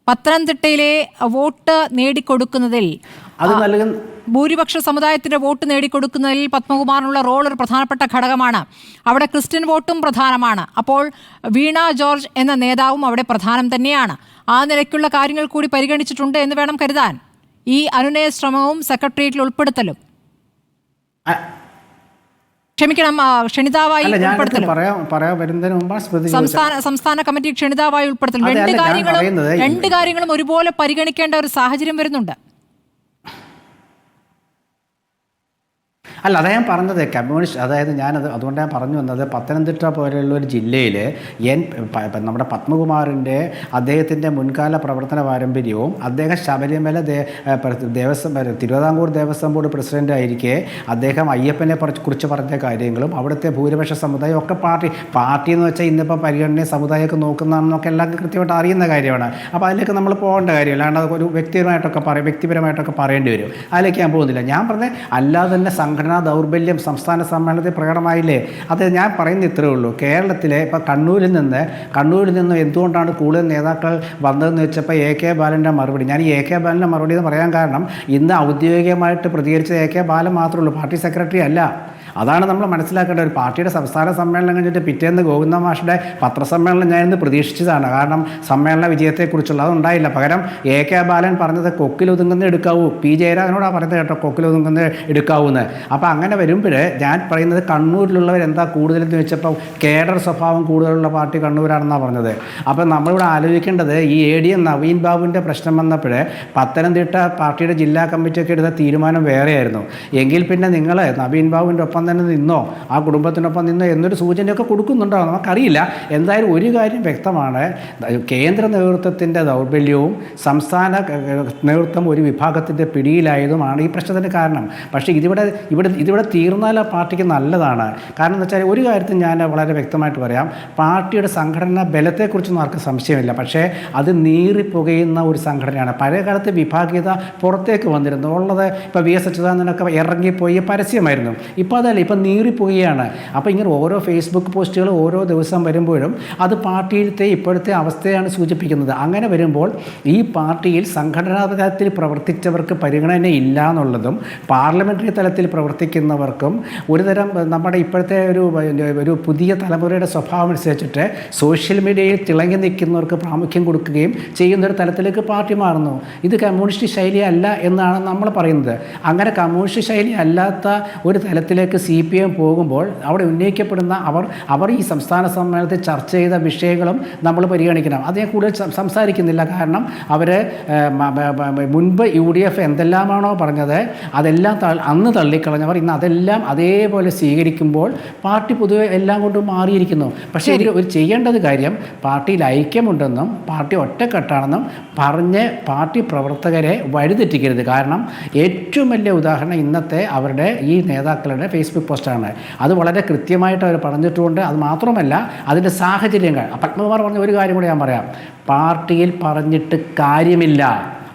പത്തനംതിട്ടയിലെ വോട്ട് നേടിക്കൊടുക്കുന്നതിൽ ഭൂരിപക്ഷ സമുദായത്തിന്റെ വോട്ട് നേടിക്കൊടുക്കുന്നതിൽ പത്മകുമാറിനുള്ള റോൾ ഒരു പ്രധാനപ്പെട്ട ഘടകമാണ്. അവിടെ ക്രിസ്ത്യൻ വോട്ടും പ്രധാനമാണ്. അപ്പോൾ വീണ ജോർജ് എന്ന നേതാവും അവിടെ പ്രധാനം തന്നെയാണ്. ആ നിലയ്ക്കുള്ള കാര്യങ്ങൾ കൂടി പരിഗണിച്ചിട്ടുണ്ട് എന്ന് വേണം കരുതാൻ. ഈ അനുനയ ശ്രമവും സെക്രട്ടേറിയറ്റിൽ ഉൾപ്പെടുത്തലും, ക്ഷമിക്കണം, ക്ഷണിതാവായി ഉൾപ്പെടുത്തലും, സംസ്ഥാന കമ്മിറ്റി ക്ഷണിതാവായി ഉൾപ്പെടുത്തലും, രണ്ട് കാര്യങ്ങളും ഒരുപോലെ പരിഗണിക്കേണ്ട ഒരു സാഹചര്യം വരുന്നുണ്ട്. അല്ല, അദ്ദേഹം പറഞ്ഞത് കമ്മ്യൂണിസ്റ്റ്, അതായത് ഞാനത് അതുകൊണ്ടാണ് പറഞ്ഞു വന്നത്, പത്തനംതിട്ട പോലെയുള്ള ഒരു ജില്ലയിൽ നമ്മുടെ പത്മകുമാറിൻ്റെ അദ്ദേഹത്തിൻ്റെ മുൻകാല പ്രവർത്തന പാരമ്പര്യവും അദ്ദേഹം ശബരിമല തിരുവിതാംകൂർ ദേവസ്വം ബോർഡ് പ്രസിഡൻ്റ് ആയിരിക്കെ അദ്ദേഹം അയ്യപ്പനെ കുറിച്ച് പറഞ്ഞ കാര്യങ്ങളും അവിടുത്തെ ഭൂരിപക്ഷ സമുദായം ഒക്കെ പാർട്ടി എന്ന് വെച്ചാൽ ഇന്നിപ്പോൾ പരിഗണന സമുദായമൊക്കെ നോക്കുന്നതാണെന്നൊക്കെ എല്ലാവർക്കും കൃത്യമായിട്ട് അറിയുന്ന കാര്യമാണ്. അപ്പോൾ അതിലേക്ക് നമ്മൾ പോകേണ്ട കാര്യമില്ല. അല്ലാണ്ട് അതൊക്കെ ഒരു വ്യക്തിപരമായിട്ടൊക്കെ പറയേണ്ടി വരും. അതിലേക്ക് ഞാൻ പോകുന്നില്ല. ഞാൻ പറഞ്ഞ അല്ലാതെ തന്നെ സംഘടന ദൗർബല്യം സംസ്ഥാന സമ്മേളനത്തിൽ പ്രകടമായില്ലേ? അത് ഞാൻ പറയുന്നത് ഇത്രയേ ഉള്ളൂ. കേരളത്തിലെ ഇപ്പോൾ കണ്ണൂരിൽ നിന്ന് എന്തുകൊണ്ടാണ് കൂടുതൽ നേതാക്കൾ വന്നതെന്ന് വെച്ചപ്പോൾ AK ബാലൻ്റെ മറുപടി, ഞാൻ ഈ AK ബാലൻ്റെ മറുപടി എന്ന് പറയാൻ കാരണം ഇന്ന് ഔദ്യോഗികമായിട്ട് പ്രതികരിച്ചത് AK ബാലൻ മാത്രമേ ഉള്ളൂ, പാർട്ടി സെക്രട്ടറി അല്ല. അതാണ് നമ്മൾ മനസ്സിലാക്കേണ്ട. ഒരു പാർട്ടിയുടെ സംസ്ഥാന സമ്മേളനം കഴിഞ്ഞിട്ട് പിറ്റേന്ന് ഗോവിന്ദ മാഷിൻ്റെ പത്രസമ്മേളനം ഞാനിന്ന് പ്രതീക്ഷിച്ചതാണ്. കാരണം സമ്മേളന വിജയത്തെക്കുറിച്ചുള്ള അതുണ്ടായില്ല. പകരം AK ബാലൻ പറഞ്ഞത് കൊക്കിലൊതുങ്ങുന്ന എടുക്കാവൂ. P. ജയരാജനോടാണ് പറഞ്ഞത് കേട്ടോ, കൊക്കിലൊതുങ്ങുന്ന എടുക്കാവൂന്ന്. അപ്പോൾ അങ്ങനെ വരുമ്പോൾ ഞാൻ പറയുന്നത് കണ്ണൂരിലുള്ളവർ എന്താ കൂടുതലെന്ന് വെച്ചപ്പോൾ കേഡർ സ്വഭാവം കൂടുതലുള്ള പാർട്ടി കണ്ണൂരാണെന്നാണ് പറഞ്ഞത്. അപ്പോൾ നമ്മളിവിടെ ആലോചിക്കേണ്ടത് ഈ ADM നവീൻ ബാബുവിൻ്റെ പ്രശ്നം വന്നപ്പോൾ പത്തനംതിട്ട പാർട്ടിയുടെ ജില്ലാ കമ്മിറ്റിയൊക്കെ എടുത്ത തീരുമാനം വേറെയായിരുന്നു. എങ്കിൽ പിന്നെ നിങ്ങൾ നവീൻ ബാബുവിൻ്റെ ഒപ്പം തന്നെ നിന്നോ, ആ കുടുംബത്തിനൊപ്പം നിന്നോ എന്നൊരു സൂചനയൊക്കെ കൊടുക്കുന്നുണ്ടോ നമുക്കറിയില്ല. എന്തായാലും ഒരു കാര്യം വ്യക്തമാണ്, കേന്ദ്ര നേതൃത്വത്തിൻ്റെ ദൗർബല്യവും സംസ്ഥാന നേതൃത്വം ഒരു വിഭാഗത്തിൻ്റെ പിടിയിലായതുമാണ് ഈ പ്രശ്നത്തിന് കാരണം. പക്ഷേ ഇതിവിടെ തീർന്നാൽ ആ പാർട്ടിക്ക് നല്ലതാണ്. കാരണം എന്ന് വെച്ചാൽ ഒരു കാര്യത്തിൽ ഞാൻ വളരെ വ്യക്തമായിട്ട് പറയാം, പാർട്ടിയുടെ സംഘടനാ ബലത്തെക്കുറിച്ചൊന്നും ആർക്കും സംശയമില്ല. പക്ഷേ അത് നീറിപ്പുകയുന്ന ഒരു സംഘടനയാണ്. പഴയ കാലത്ത് വിഭാഗീയത പുറത്തേക്ക് വന്നിരുന്നു ഉള്ളത്. ഇപ്പോൾ VS അച്യുതാനന്ദനൊക്കെ ഇറങ്ങിപ്പോയി പരസ്യമായിരുന്നു. ഇപ്പോൾ അതല്ല, ഇപ്പം നീറിപ്പോവുകയാണ്. അപ്പോൾ ഇങ്ങനെ ഓരോ ഫേസ്ബുക്ക് പോസ്റ്റുകൾ ഓരോ ദിവസം വരുമ്പോഴും അത് പാർട്ടിയിലത്തെ ഇപ്പോഴത്തെ അവസ്ഥയാണ് സൂചിപ്പിക്കുന്നത്. അങ്ങനെ വരുമ്പോൾ ഈ പാർട്ടിയിൽ സംഘടനാ തലത്തിൽ പ്രവർത്തിച്ചവർക്ക് പരിഗണന ഇല്ല എന്നുള്ളതും പാർലമെൻ്ററി തലത്തിൽ പ്രവർത്തിക്കുന്നവർക്കും ഒരുതരം നമ്മുടെ ഇപ്പോഴത്തെ ഒരു പുതിയ തലമുറയുടെ സ്വഭാവം അനുസരിച്ചിട്ട് സോഷ്യൽ മീഡിയയിൽ തിളങ്ങി നിൽക്കുന്നവർക്ക് പ്രാമുഖ്യം കൊടുക്കുകയും ചെയ്യുന്നൊരു തലത്തിലേക്ക് പാർട്ടി മാറുന്നു. ഇത് കമ്മ്യൂണിസ്റ്റ് ശൈലി അല്ല എന്നാണ് നമ്മൾ പറയുന്നത്. അങ്ങനെ കമ്മ്യൂണിസ്റ്റ് ശൈലി അല്ലാത്ത ഒരു തലത്തിലേക്ക് CPM പോകുമ്പോൾ അവിടെ ഉന്നയിക്കപ്പെടുന്ന അവർ ഈ സംസ്ഥാന സമ്മേളനത്തിൽ ചർച്ച ചെയ്ത വിഷയങ്ങളും നമ്മൾ പരിഗണിക്കണം. അത് ഞാൻ കൂടുതൽ സംസാരിക്കുന്നില്ല. കാരണം അവർ മുൻപ് UDF എന്തെല്ലാമാണോ പറഞ്ഞത് അതെല്ലാം അന്ന് തള്ളിക്കളഞ്ഞവർ ഇന്ന് അതെല്ലാം അതേപോലെ സ്വീകരിക്കുമ്പോൾ പാർട്ടി പൊതുവെ എല്ലാം കൊണ്ടും മാറിയിരിക്കുന്നു. പക്ഷേ ഒരു ചെയ്യേണ്ടത് കാര്യം, പാർട്ടിയിൽ ഐക്യമുണ്ടെന്നും പാർട്ടി ഒറ്റക്കെട്ടാണെന്നും പറഞ്ഞ് പാർട്ടി പ്രവർത്തകരെ വഴിതെറ്റിക്കരുത്. കാരണം ഏറ്റവും വലിയ ഉദാഹരണം ഇന്നത്തെ അവരുടെ ഈ നേതാക്കളുടെ ഫേസ്ബുക്ക് പോസ്റ്റാണ്. അത് വളരെ കൃത്യമായിട്ട് അവർ പറഞ്ഞിട്ടുമുണ്ട്. അത് മാത്രമല്ല അതിൻ്റെ സാഹചര്യങ്ങൾ, പത്മകുമാർ പറഞ്ഞ ഒരു കാര്യം കൂടി ഞാൻ പറയാം, പാർട്ടിയിൽ പറഞ്ഞിട്ട് കാര്യമില്ല,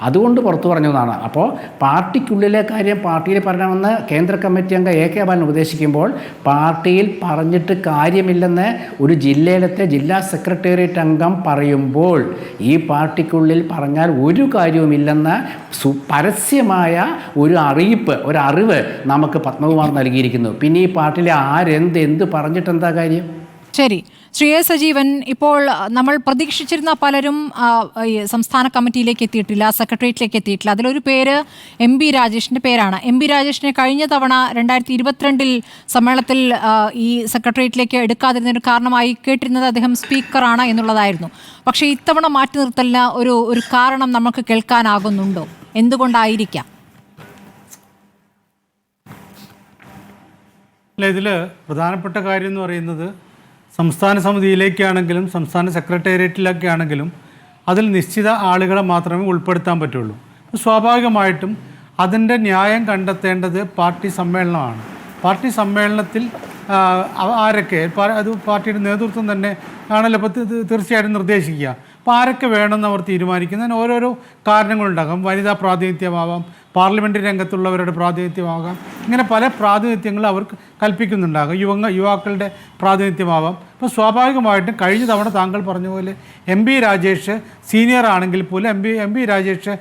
അതുകൊണ്ട് പുറത്തു പറഞ്ഞതാണ്. അപ്പോൾ പാർട്ടിക്കുള്ളിലെ കാര്യം പാർട്ടിയിൽ പറയണമെന്ന് കേന്ദ്ര കമ്മിറ്റി അംഗം AK ബാലൻ ഉപദേശിക്കുമ്പോൾ പാർട്ടിയിൽ പറഞ്ഞിട്ട് കാര്യമില്ലെന്ന് ഒരു ജില്ലയിലത്തെ ജില്ലാ സെക്രട്ടേറിയറ്റ് അംഗം പറയുമ്പോൾ ഈ പാർട്ടിക്കുള്ളിൽ പറഞ്ഞാൽ ഒരു കാര്യവുമില്ലെന്ന് പരസ്യമായ ഒരു അറിവ് നമുക്ക് പത്മകുമാർ നൽകിയിരിക്കുന്നു. പിന്നെ ഈ പാർട്ടിയിലെ എന്ത് പറഞ്ഞിട്ടെന്താ കാര്യം? ശരി, ശ്രീ എ സജീവൻ, ഇപ്പോൾ നമ്മൾ പ്രതീക്ഷിച്ചിരുന്ന പലരും ഈ സംസ്ഥാന കമ്മിറ്റിയിലേക്ക് എത്തിയിട്ടില്ല, സെക്രട്ടേറിയറ്റിലേക്ക് എത്തിയിട്ടില്ല. അതിലൊരു പേര് MB രാജേഷിന്റെ പേരാണ്. MB രാജേഷിനെ കഴിഞ്ഞ തവണ 2022 സമ്മേളനത്തിൽ ഈ സെക്രട്ടേറിയറ്റിലേക്ക് എടുക്കാതിരുന്നതിന് കാരണമായി കേട്ടിരുന്നത് അദ്ദേഹം സ്പീക്കറാണ് എന്നുള്ളതായിരുന്നു. പക്ഷേ ഇത്തവണ മാറ്റി നിർത്തലിന് ഒരു കാരണം നമുക്ക് കേൾക്കാനാകുന്നുണ്ടോ? എന്തുകൊണ്ടായിരിക്കാം? അല്ല, ഇതിൽ പ്രധാനപ്പെട്ട കാര്യം എന്ന് പറയുന്നത് സംസ്ഥാന സമിതിയിലേക്കാണെങ്കിലും സംസ്ഥാന സെക്രട്ടേറിയറ്റിലൊക്കെ ആണെങ്കിലും അതിൽ നിശ്ചിത ആളുകളെ മാത്രമേ ഉൾപ്പെടുത്താൻ പറ്റുള്ളൂ. സ്വാഭാവികമായിട്ടും അതിൻ്റെ ന്യായം കണ്ടെത്തേണ്ടത് പാർട്ടി സമ്മേളനമാണ്. പാർട്ടി സമ്മേളനത്തിൽ ആരൊക്കെ, അത് പാർട്ടിയുടെ നേതൃത്വം തന്നെ ആണല്ലോ ഇപ്പോൾ തീർച്ചയായിട്ടും നിർദ്ദേശിക്കുക. അപ്പോൾ ആരൊക്കെ വേണമെന്ന് അവർ തീരുമാനിക്കുന്നതിന് ഓരോരോ കാരണങ്ങളുണ്ടാകാം. വനിതാ പ്രാതിനിധ്യമാവാം, പാർലമെൻ്ററി രംഗത്തുള്ളവരുടെ പ്രാതിനിധ്യമാകാം, ഇങ്ങനെ പല പ്രാതിനിധ്യങ്ങളും അവർക്ക് കൽപ്പിക്കുന്നുണ്ടാകും. യുവാക്കളുടെ പ്രാതിനിധ്യമാവാം. അപ്പോൾ സ്വാഭാവികമായിട്ടും കഴിഞ്ഞ തവണ താങ്കൾ പറഞ്ഞ പോലെ MB രാജേഷ് സീനിയർ ആണെങ്കിൽ പോലും MB രാജേഷ്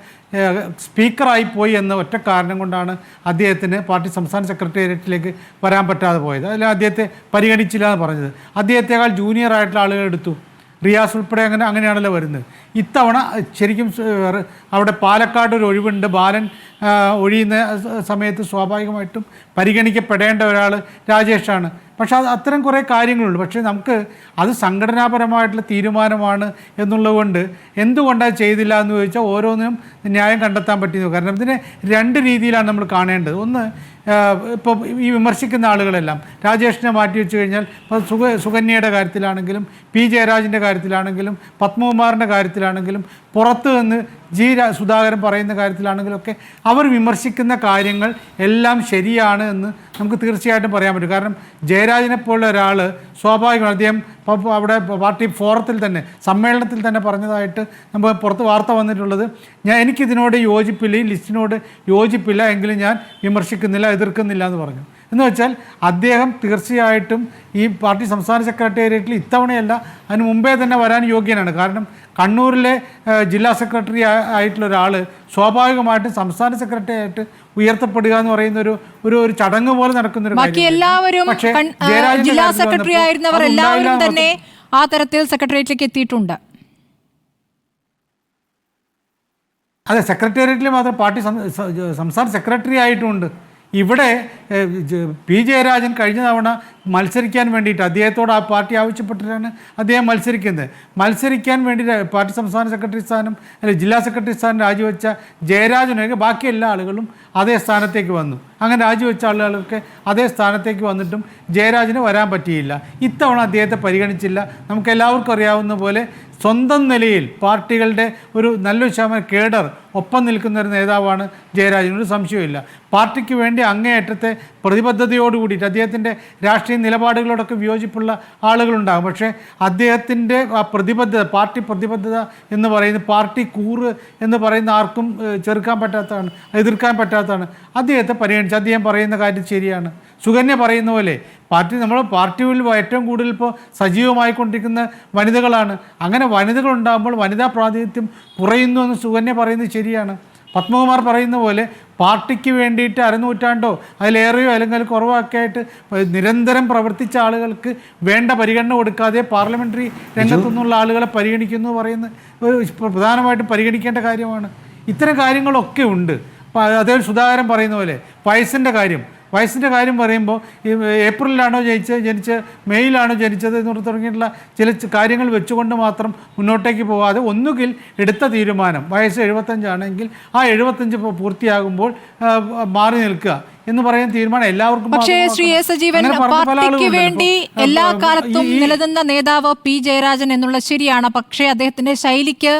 സ്പീക്കറായി പോയി എന്ന ഒറ്റ കാരണം കൊണ്ടാണ് അദ്ദേഹത്തിന് പാർട്ടി സംസ്ഥാന സെക്രട്ടേറിയറ്റിലേക്ക് വരാൻ പറ്റാതെ പോയത്. അതിൽ അദ്ദേഹത്തെ പരിഗണിച്ചില്ല എന്ന് പറഞ്ഞത്. അദ്ദേഹത്തെക്കാൾ ജൂനിയർ ആയിട്ടുള്ള ആളുകൾ എടുത്തു. റിയാസ് ഉൾപ്പെടെ അങ്ങനെയാണല്ലോ വരുന്നത്. ഇത്തവണ ശരിക്കും അവിടെ പാലക്കാട് ഒരു ഒഴിവുണ്ട്. ബാലൻ ഒഴിയുന്ന സമയത്ത് സ്വാഭാവികമായിട്ടും പരിഗണിക്കപ്പെടേണ്ട ഒരാൾ രാജേഷാണ്. പക്ഷേ അത്തരം കുറേ കാര്യങ്ങളുണ്ട്. പക്ഷേ നമുക്ക് അത് സംഘടനാപരമായിട്ടുള്ള തീരുമാനമാണ് എന്നുള്ളതുകൊണ്ട് എന്തുകൊണ്ടത് ചെയ്തില്ല എന്ന് ചോദിച്ചാൽ ഓരോന്നിനും ന്യായം കണ്ടെത്താൻ പറ്റിയത്. കാരണം ഇതിനെ രണ്ട് രീതിയിലാണ് നമ്മൾ കാണേണ്ടത്. ഒന്ന്, ഇപ്പോൾ ഈ വിമർശിക്കുന്ന ആളുകളെല്ലാം രാജേഷിനെ മാറ്റി വെച്ച് കഴിഞ്ഞാൽ സുകന്യയുടെ കാര്യത്തിലാണെങ്കിലും P ജയരാജൻ്റെ കാര്യത്തിലാണെങ്കിലും പത്മകുമാറിൻ്റെ കാര്യത്തിലാണെങ്കിലും പുറത്ത് നിന്ന് സുധാകരൻ പറയുന്ന കാര്യത്തിലാണെങ്കിലും ഒക്കെ അവർ വിമർശിക്കുന്ന കാര്യങ്ങൾ എല്ലാം ശരിയാണ് എന്ന് നമുക്ക് തീർച്ചയായിട്ടും പറയാൻ പറ്റും. കാരണം ജയരാജനെ പോലുള്ള ഒരാൾ സ്വാഭാവികമാണ്. അദ്ദേഹം അവിടെ പാർട്ടി ഫോറത്തിൽ തന്നെ സമ്മേളനത്തിൽ തന്നെ പറഞ്ഞതായിട്ട് നമ്മൾ പുറത്ത് വാർത്ത വന്നിട്ടുള്ളത്, എനിക്കിതിനോട് യോജിപ്പില്ല, ഈ ലിസ്റ്റിനോട് യോജിപ്പില്ല, എങ്കിലും ഞാൻ വിമർശിക്കുന്നില്ല, എതിർക്കുന്നില്ല എന്ന് പറഞ്ഞു. എന്ന് വെച്ചാൽ അദ്ദേഹം തീർച്ചയായിട്ടും ഈ പാർട്ടി സംസ്ഥാന സെക്രട്ടേറിയറ്റിൽ ഇത്തവണയല്ല അതിന് മുമ്പേ തന്നെ വരാൻ യോഗ്യനാണ്. കാരണം കണ്ണൂരിലെ ജില്ലാ സെക്രട്ടറി ആയിട്ടുള്ള ഒരാൾ സ്വാഭാവികമായിട്ടും സംസ്ഥാന സെക്രട്ടറി ആയിട്ട് ഉയർത്തപ്പെടുക എന്ന് പറയുന്ന ഒരു ചടങ്ങ് പോലെ നടക്കുന്നൊരു കാര്യം. പക്ഷേ ജില്ലാ സെക്രട്ടറി ആയിരുന്നവർ എല്ലാവരും തന്നെ ആ തരത്തിൽ സെക്രട്ടേറിയറ്റിലേക്ക് എത്തിയിട്ടുണ്ട്. അതെ, സെക്രട്ടേറിയറ്റിൽ മാത്രം പാർട്ടി സംസ്ഥാന സെക്രട്ടറി ആയിട്ടുമുണ്ട്. ഇവിടെ P ജയരാജൻ കഴിഞ്ഞ തവണ മത്സരിക്കാൻ വേണ്ടിയിട്ട് അദ്ദേഹത്തോട് ആ പാർട്ടി ആവശ്യപ്പെട്ടിട്ടാണ് അദ്ദേഹം മത്സരിക്കാൻ വേണ്ടി പാർട്ടി സംസ്ഥാന സെക്രട്ടറി സ്ഥാനം അല്ലെങ്കിൽ ജില്ലാ സെക്രട്ടറി സ്ഥാനം രാജിവെച്ച ജയരാജനൊക്കെ ബാക്കി എല്ലാ ആളുകളും അതേ സ്ഥാനത്തേക്ക് വന്നു. അങ്ങനെ രാജിവെച്ച ആളുകളൊക്കെ അതേ സ്ഥാനത്തേക്ക് വന്നിട്ടും ജയരാജന് വരാൻ പറ്റിയില്ല. ഇത്തവണ അദ്ദേഹത്തെ പരിഗണിച്ചില്ല. നമുക്ക് എല്ലാവർക്കും അറിയാവുന്ന പോലെ സ്വന്തം നിലയിൽ പാർട്ടികളുടെ ഒരു നല്ലൊരു ശതമാനം കേഡർ ഒപ്പം നിൽക്കുന്ന ഒരു നേതാവാണ് ജയരാജൻ, ഒരു സംശയമില്ല. പാർട്ടിക്ക് വേണ്ടി അങ്ങേയറ്റത്തെ പ്രതിബദ്ധതയോടുകൂടിയിട്ട് അദ്ദേഹത്തിൻ്റെ രാഷ്ട്രീയ നിലപാടുകളോടൊക്കെ വിയോജിപ്പുള്ള ആളുകളുണ്ടാകും. പക്ഷേ അദ്ദേഹത്തിൻ്റെ ആ പ്രതിബദ്ധത, പാർട്ടി പ്രതിബദ്ധത എന്ന് പറയുന്നത്, പാർട്ടി കൂറ് എന്ന് പറയുന്ന ആർക്കും ചെറുക്കാൻ പറ്റാത്തതാണ്, എതിർക്കാൻ പറ്റാത്തതാണ്. അദ്ദേഹത്തെ പരിഗണിച്ച് അദ്ദേഹം പറയുന്ന കാര്യം ശരിയാണ്. സുകന്യ പറയുന്ന പോലെ നമ്മൾ പാർട്ടിയിൽ ഏറ്റവും കൂടുതൽ ഇപ്പോൾ സജീവമായിക്കൊണ്ടിരിക്കുന്ന വനിതകളാണ്. അങ്ങനെ വനിതകളുണ്ടാകുമ്പോൾ വനിതാ പ്രാതിനിധ്യം കുറയുന്നു എന്ന് സുകന്യ പറയുന്നത് ശരിയാണ്. പത്മകുമാർ പറയുന്ന പോലെ പാർട്ടിക്ക് വേണ്ടിയിട്ട് അരനൂറ്റാണ്ടോ അതിലേറെയോ അല്ലെങ്കിൽ കുറവൊക്കെ ആയിട്ട് നിരന്തരം പ്രവർത്തിച്ച ആളുകൾക്ക് വേണ്ട പരിഗണന കൊടുക്കാതെ പാർലമെൻ്ററി രംഗത്തുനിന്നുള്ള ആളുകളെ പരിഗണിക്കുന്നു പറയുന്ന പ്രധാനമായിട്ടും പരിഗണിക്കേണ്ട കാര്യമാണ്. ഇത്തരം കാര്യങ്ങളൊക്കെ ഉണ്ട്. അതേ സുധാകരൻ പറയുന്ന പോലെ വയസ്സിൻ്റെ കാര്യം പറയുമ്പോൾ ഏപ്രിലാണോ ജനിച്ച് മെയ്യിലാണോ ജനിച്ചത് എന്ന് തുടങ്ങിയിട്ടുള്ള ചില കാര്യങ്ങൾ വെച്ചുകൊണ്ട് മാത്രം മുന്നോട്ടേക്ക് പോകാതെ ഒന്നുകിൽ എടുത്ത തീരുമാനം വയസ്സ് 75 ആണെങ്കിൽ ആ 75 പൂർത്തിയാകുമ്പോൾ മാറി നിൽക്കുക എന്ന് പറയുന്ന തീരുമാനം എല്ലാവർക്കും. പക്ഷേ ശ്രീ എ സജീവൻ, പാർട്ടിക്ക് വേണ്ടി എല്ലാ കാലത്തും നിലനിന്ന നേതാവ് P ജയരാജൻ എന്നുള്ളത് ശരിയാണ്. പക്ഷേ അദ്ദേഹത്തിന്റെ ശൈലിക്ക്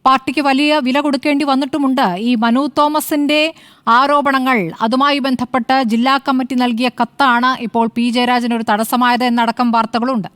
പാർട്ടിക്ക് വലിയ വില കൊടുക്കേണ്ടി വന്നിട്ടുമുണ്ട്. ഈ മനു തോമസിന്റെ ആരോപണങ്ങൾ, അതുമായി ബന്ധപ്പെട്ട് ജില്ലാ കമ്മിറ്റി നൽകിയ കത്താണ് ഇപ്പോൾ P ജയരാജന് ഒരു തടസ്സമായത് എന്നടക്കം വാർത്തകളുണ്ട്.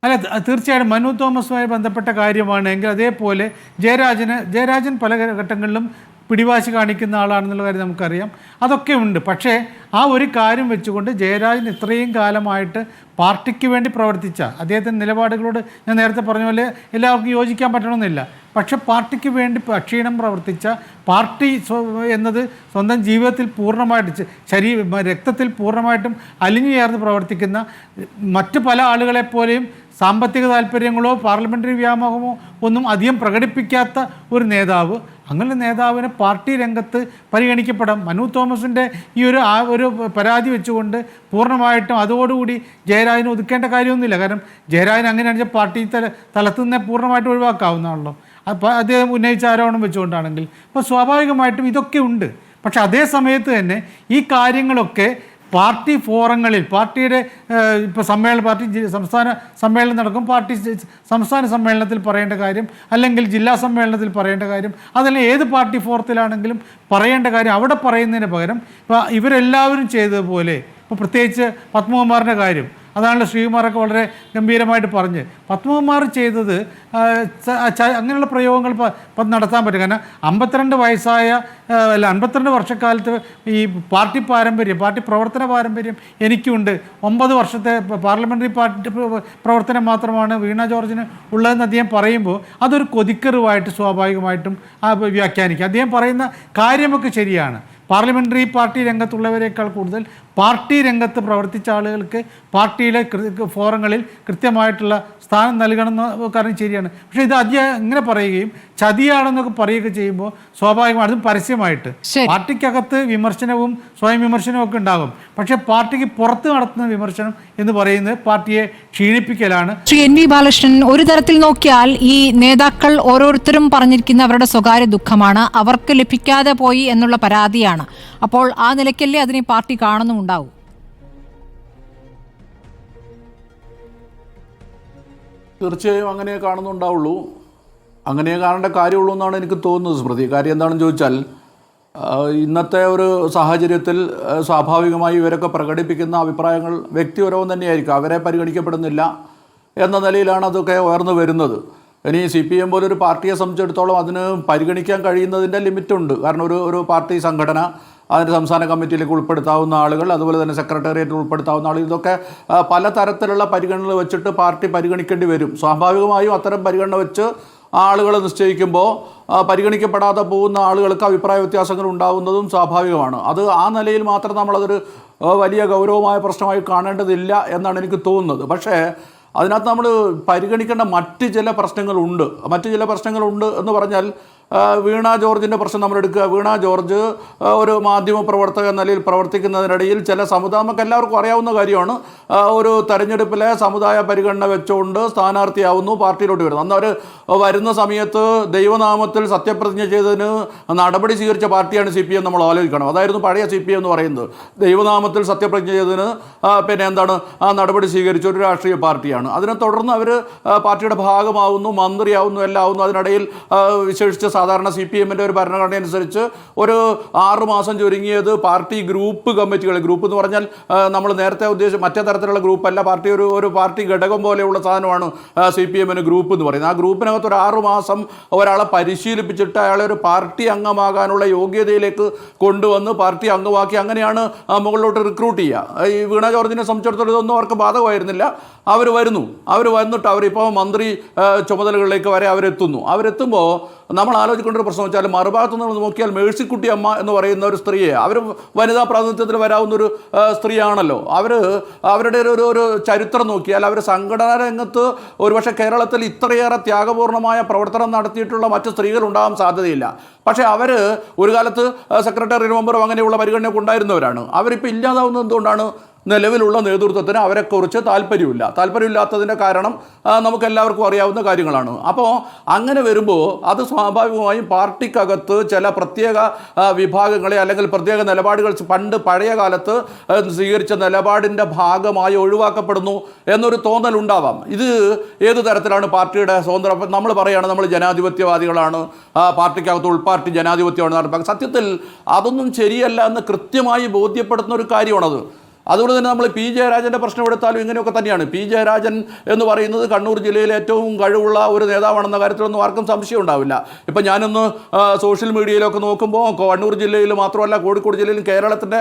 അല്ല, തീർച്ചയായും മനു തോമസുമായി ബന്ധപ്പെട്ട കാര്യമാണെങ്കിൽ അതേപോലെ ജയരാജൻ പല ഘട്ടങ്ങളിലും പിടിവാശി കാണിക്കുന്ന ആളാണെന്നുള്ള കാര്യം നമുക്കറിയാം. അതൊക്കെ ഉണ്ട്. പക്ഷേ ആ ഒരു കാര്യം വെച്ചുകൊണ്ട് ജയരാജൻ ഇത്രയും കാലമായിട്ട് പാർട്ടിക്ക് വേണ്ടി പ്രവർത്തിച്ച അദ്ദേഹത്തിൻ്റെ നിലപാടുകളോട് ഞാൻ നേരത്തെ പറഞ്ഞ പോലെ എല്ലാവർക്കും യോജിക്കാൻ പറ്റണമെന്നില്ല. പക്ഷെ പാർട്ടിക്ക് വേണ്ടി അക്ഷീണം പ്രവർത്തിച്ച പാർട്ടി എന്നത് സ്വന്തം ജീവിതത്തിൽ പൂർണ്ണമായിട്ട് രക്തത്തിൽ പൂർണ്ണമായിട്ടും അലിഞ്ഞു ചേർന്ന് പ്രവർത്തിക്കുന്ന മറ്റ് പല ആളുകളെപ്പോലെയും സാമ്പത്തിക താല്പര്യങ്ങളോ പാർലമെൻ്ററി വ്യാമോഹമോ ഒന്നും അധികം പ്രകടിപ്പിക്കാത്ത ഒരു നേതാവ്, അങ്ങനെ നേതാവിനെ പാർട്ടി രംഗത്ത് പരിഗണിക്കപ്പെടാം. മനു തോമസിൻ്റെ ഈ ഒരു പരാതി വെച്ചുകൊണ്ട് പൂർണ്ണമായിട്ടും അതോടുകൂടി ജയരാജനെ ഒതുക്കേണ്ട കാര്യമൊന്നുമില്ല. കാരണം ജയരാജൻ അങ്ങനെയാണെന്ന് പാർട്ടി തലത്തിൽ നിന്ന് പൂർണ്ണമായിട്ട് ഒഴിവാക്കാവുന്നതാണല്ലോ. അപ്പോൾ അദ്ദേഹം ഉന്നയിച്ച ആരോപണം വെച്ചുകൊണ്ടാണെങ്കിൽ അപ്പോൾ സ്വാഭാവികമായിട്ടും ഇതൊക്കെ ഉണ്ട്. പക്ഷെ അതേ സമയത്ത് തന്നെ ഈ കാര്യങ്ങളൊക്കെ പാർട്ടി ഫോറങ്ങളിൽ പാർട്ടിയുടെ ഇപ്പോൾ പാർട്ടി സംസ്ഥാന സമ്മേളനം നടക്കും, പാർട്ടി സംസ്ഥാന സമ്മേളനത്തിൽ പറയേണ്ട കാര്യം അല്ലെങ്കിൽ ജില്ലാ സമ്മേളനത്തിൽ പറയേണ്ട കാര്യം അതല്ലെങ്കിൽ ഏത് പാർട്ടി ഫോറത്തിലാണെങ്കിലും പറയേണ്ട കാര്യം അവിടെ പറയുന്നതിന് പകരം ഇപ്പോൾ ഇവരെല്ലാവരും ചെയ്തതുപോലെ ഇപ്പോൾ പ്രത്യേകിച്ച് പത്മകുമാറിൻ്റെ കാര്യം അതാണല്ലോ ശ്രീകുമാറൊക്കെ വളരെ ഗംഭീരമായിട്ട് പറഞ്ഞ് പത്മകുമാർ ചെയ്തത് അങ്ങനെയുള്ള പ്രയോഗങ്ങൾ നടത്താൻ പറ്റും. കാരണം 52 വയസ്സായ 52 വർഷക്കാലത്ത് ഈ പാർട്ടി പ്രവർത്തന പാരമ്പര്യം എനിക്കുണ്ട്. 9 വർഷത്തെ പാർലമെൻ്ററി പാർട്ടി പ്രവർത്തനം മാത്രമാണ് വീണ ജോർജിന് ഉള്ളതെന്ന് അദ്ദേഹം പറയുമ്പോൾ അതൊരു കൊതിക്കറിവായിട്ട് സ്വാഭാവികമായിട്ടും വ്യാഖ്യാനിക്കുക. അദ്ദേഹം പറയുന്ന കാര്യമൊക്കെ ശരിയാണ്. പാർലമെൻ്ററി പാർട്ടി രംഗത്തുള്ളവരെക്കാൾ കൂടുതൽ പാർട്ടി രംഗത്ത് പ്രവർത്തിച്ച ആളുകൾക്ക് പാർട്ടിയിലെ ഫോറങ്ങളിൽ കൃത്യമായിട്ടുള്ള സ്ഥാനം നൽകണമെന്ന് കാര്യം ശരിയാണ്. പക്ഷേ ഇത് ഇങ്ങനെ പറയുകയും ചതിയാണെന്നൊക്കെ പറയുകയൊക്കെ ചെയ്യുമ്പോൾ സ്വാഭാവികമായിട്ടും പരസ്യമായിട്ട് പാർട്ടിക്കകത്ത് വിമർശനവും സ്വയം വിമർശനവും ഒക്കെ ഉണ്ടാകും. പക്ഷേ പാർട്ടിക്ക് പുറത്ത് നടത്തുന്ന വിമർശനം എന്ന് പറയുന്നത് പാർട്ടിയെ ക്ഷീണിപ്പിക്കലാണ്. ശ്രീ എൻ വി ബാലകൃഷ്ണൻ, ഒരു തരത്തിൽ നോക്കിയാൽ ഈ നേതാക്കൾ ഓരോരുത്തരും പറഞ്ഞിരിക്കുന്ന അവരുടെ സ്വകാര്യ ദുഃഖമാണ്, അവർക്ക് ലഭിക്കാതെ പോയി എന്നുള്ള പരാതിയാണ്. അപ്പോൾ ആ നിലയ്ക്കല്ലേ അതിനെ പാർട്ടി കാണുന്നുണ്ടാവും? തീർച്ചയായും അങ്ങനെ കാണുന്നുണ്ടാവുള്ളൂ. അങ്ങനെ കാണേണ്ട കാര്യമുള്ളൂ എന്നാണ് എനിക്ക് തോന്നുന്നത് സ്മൃതി. കാര്യം എന്താണെന്ന് ചോദിച്ചാൽ ഇന്നത്തെ ഒരു സാഹചര്യത്തിൽ സ്വാഭാവികമായി ഇവരൊക്കെ പ്രകടിപ്പിക്കുന്ന അഭിപ്രായങ്ങൾ വ്യക്തിപരവും തന്നെയായിരിക്കും. അവരെ പരിഗണിക്കപ്പെടുന്നില്ല എന്ന നിലയിലാണ് അതൊക്കെ ഉയർന്നു വരുന്നത്. ഇനി CPM പോലൊരു പാർട്ടിയെ സംബന്ധിച്ചിടത്തോളം അതിന് പരിഗണിക്കാൻ കഴിയുന്നതിൻ്റെ ലിമിറ്റുണ്ട്. കാരണം ഒരു പാർട്ടി സംഘടന അതിൻ്റെ സംസ്ഥാന കമ്മിറ്റിയിലേക്ക് ഉൾപ്പെടുത്താവുന്ന ആളുകൾ, അതുപോലെ തന്നെ സെക്രട്ടേറിയറ്റിൽ ഉൾപ്പെടുത്താവുന്ന ആളുകൾ, ഇതൊക്കെ പലതരത്തിലുള്ള പരിഗണന വെച്ചിട്ട് പാർട്ടി പരിഗണിക്കേണ്ടി വരും. സ്വാഭാവികമായും അത്തരം പരിഗണന വെച്ച് ആളുകൾ നിശ്ചയിക്കുമ്പോൾ പരിഗണിക്കപ്പെടാതെ പോകുന്ന ആളുകൾക്ക് അഭിപ്രായ വ്യത്യാസങ്ങൾ ഉണ്ടാകുന്നതും സ്വാഭാവികമാണ്. അത് ആ നിലയിൽ മാത്രം നമ്മളതൊരു വലിയ ഗൗരവമായ പ്രശ്നമായി കാണേണ്ടതില്ല എന്നാണ് എനിക്ക് തോന്നുന്നത്. പക്ഷേ അതിനകത്ത് നമ്മൾ പരിഗണിക്കേണ്ട മറ്റ് ചില പ്രശ്നങ്ങളുണ്ട് എന്ന് പറഞ്ഞാൽ വീണ ജോർജിൻ്റെ പ്രശ്നം നമ്മളെടുക്കുക. വീണ ജോർജ് ഒരു മാധ്യമ പ്രവർത്തക എന്ന നിലയിൽ പ്രവർത്തിക്കുന്നതിനിടയിൽ നമുക്ക് എല്ലാവർക്കും അറിയാവുന്ന കാര്യമാണ്, ഒരു തെരഞ്ഞെടുപ്പിലെ സമുദായ പരിഗണന വെച്ചുകൊണ്ട് സ്ഥാനാർത്ഥിയാവുന്നു, പാർട്ടിയിലോട്ട് വരുന്നു. അന്ന് അവർ വരുന്ന സമയത്ത് ദൈവനാമത്തിൽ സത്യപ്രതിജ്ഞ ചെയ്തതിന് നടപടി സ്വീകരിച്ച പാർട്ടിയാണ് CPM. നമ്മൾ ആലോചിക്കണം. അതായിരുന്നു പഴയ CPM എന്ന് പറയുന്നത്. ദൈവനാമത്തിൽ സത്യപ്രതിജ്ഞ ചെയ്തതിന് ആ നടപടി സ്വീകരിച്ച ഒരു രാഷ്ട്രീയ പാർട്ടിയാണ്. അതിനെ തുടർന്ന് അവർ പാർട്ടിയുടെ ഭാഗമാവുന്നു, മന്ത്രിയാവുന്നു, എല്ലാം ആവുന്നു. അതിനിടയിൽ വിശേഷിച്ച് സാധാരണ CPM-ൻ്റെ ഒരു ഭരണഘടന അനുസരിച്ച് ഒരു 6 മാസം ചുരുങ്ങിയത് പാർട്ടി ഗ്രൂപ്പ് കമ്മിറ്റികൾ, ഗ്രൂപ്പ് എന്ന് പറഞ്ഞാൽ നമ്മൾ നേരത്തെ ഉദ്ദേശിച്ച മറ്റേ തരത്തിലുള്ള ഗ്രൂപ്പല്ല, പാർട്ടി ഒരു പാർട്ടി ഘടകം പോലെയുള്ള സാധനമാണ് CPM-ന് ഗ്രൂപ്പ് എന്ന് പറയുന്നത്. ആ ഗ്രൂപ്പിനകത്ത് ഒരു 6 മാസം ഒരാളെ പരിശീലിപ്പിച്ചിട്ട് അയാളെ ഒരു പാർട്ടി അംഗമാകാനുള്ള യോഗ്യതയിലേക്ക് കൊണ്ടുവന്ന് പാർട്ടി അംഗമാക്കി അങ്ങനെയാണ് മുകളിലോട്ട് റിക്രൂട്ട് ചെയ്യുക. ഈ വീണ ജോർജിനെ സംബന്ധിച്ചിടത്തോളം ഇതൊന്നും അവർക്ക് ബാധകമായിരുന്നില്ല. അവർ വന്നിട്ട് അവരിപ്പോൾ മന്ത്രി ചുമതലകളിലേക്ക് വരെ അവരെത്തുമ്പോൾ നമ്മൾ ആലോചിക്കേണ്ട ഒരു പ്രശ്നം വെച്ചാൽ മറുഭാഗത്തു നിന്ന് നോക്കിയാൽ മേഴ്സിക്കുട്ടി അമ്മ എന്ന് പറയുന്ന ഒരു സ്ത്രീയെ, അവർ വനിതാ പ്രാതിനിധ്യത്തിൽ വരാവുന്നൊരു സ്ത്രീയാണല്ലോ. അവരുടെ ഒരു ചരിത്രം നോക്കിയാൽ അവർ സംഘടനാ രംഗത്ത് ഒരുപക്ഷെ കേരളത്തിൽ ഇത്രയേറെ ത്യാഗപൂർണമായ പ്രവർത്തനം നടത്തിയിട്ടുള്ള മറ്റ് സ്ത്രീകൾ ഉണ്ടാകാൻ സാധ്യതയില്ല. പക്ഷേ അവർ ഒരു കാലത്ത് സെക്രട്ടറി മെമ്പറും അങ്ങനെയുള്ള പരിഗണനയൊക്കെ ഉണ്ടായിരുന്നവരാണ്. അവരിപ്പോൾ ഇല്ലാതാവുന്നത് എന്തുകൊണ്ടാണ്? നിലവിലുള്ള നേതൃത്വത്തിന് അവരെക്കുറിച്ച് താല്പര്യമില്ലാത്തതിൻ്റെ കാരണം നമുക്കെല്ലാവർക്കും അറിയാവുന്ന കാര്യങ്ങളാണ്. അപ്പോൾ അങ്ങനെ വരുമ്പോൾ അത് സ്വാഭാവികമായും പാർട്ടിക്കകത്ത് ചില പ്രത്യേക വിഭാഗങ്ങളെ അല്ലെങ്കിൽ പ്രത്യേക നിലപാടുകൾ പഴയ കാലത്ത് സ്വീകരിച്ച നിലപാടിൻ്റെ ഭാഗമായി ഒഴിവാക്കപ്പെടുന്നു എന്നൊരു തോന്നലുണ്ടാവാം. ഇത് ഏത് തരത്തിലാണ് പാർട്ടിയുടെ സ്വതന്ത്രം? നമ്മൾ പറയുകയാണ് നമ്മൾ ജനാധിപത്യവാദികളാണ്, പാർട്ടിക്കകത്ത് ഉൾപാർട്ടി ജനാധിപത്യമാണ് നടപ്പാക്കുക. സത്യത്തിൽ അതൊന്നും ശരിയല്ല എന്ന് കൃത്യമായി ബോധ്യപ്പെടുത്തുന്ന ഒരു കാര്യമാണത്. അതുകൊണ്ട് തന്നെ നമ്മൾ പി ജയരാജൻ്റെ പ്രശ്നം എടുത്താലും ഇങ്ങനെയൊക്കെ തന്നെയാണ്. പി ജയരാജൻ എന്ന് പറയുന്നത് കണ്ണൂർ ജില്ലയിലെ ഏറ്റവും കഴിവുള്ള ഒരു നേതാവാണെന്ന കാര്യത്തിലൊന്നും ആർക്കും സംശയം ഉണ്ടാവില്ല. ഇപ്പം ഞാനൊന്ന് സോഷ്യൽ മീഡിയയിലൊക്കെ നോക്കുമ്പോൾ കണ്ണൂർ ജില്ലയിൽ മാത്രമല്ല കോഴിക്കോട് ജില്ലയിലും കേരളത്തിൻ്റെ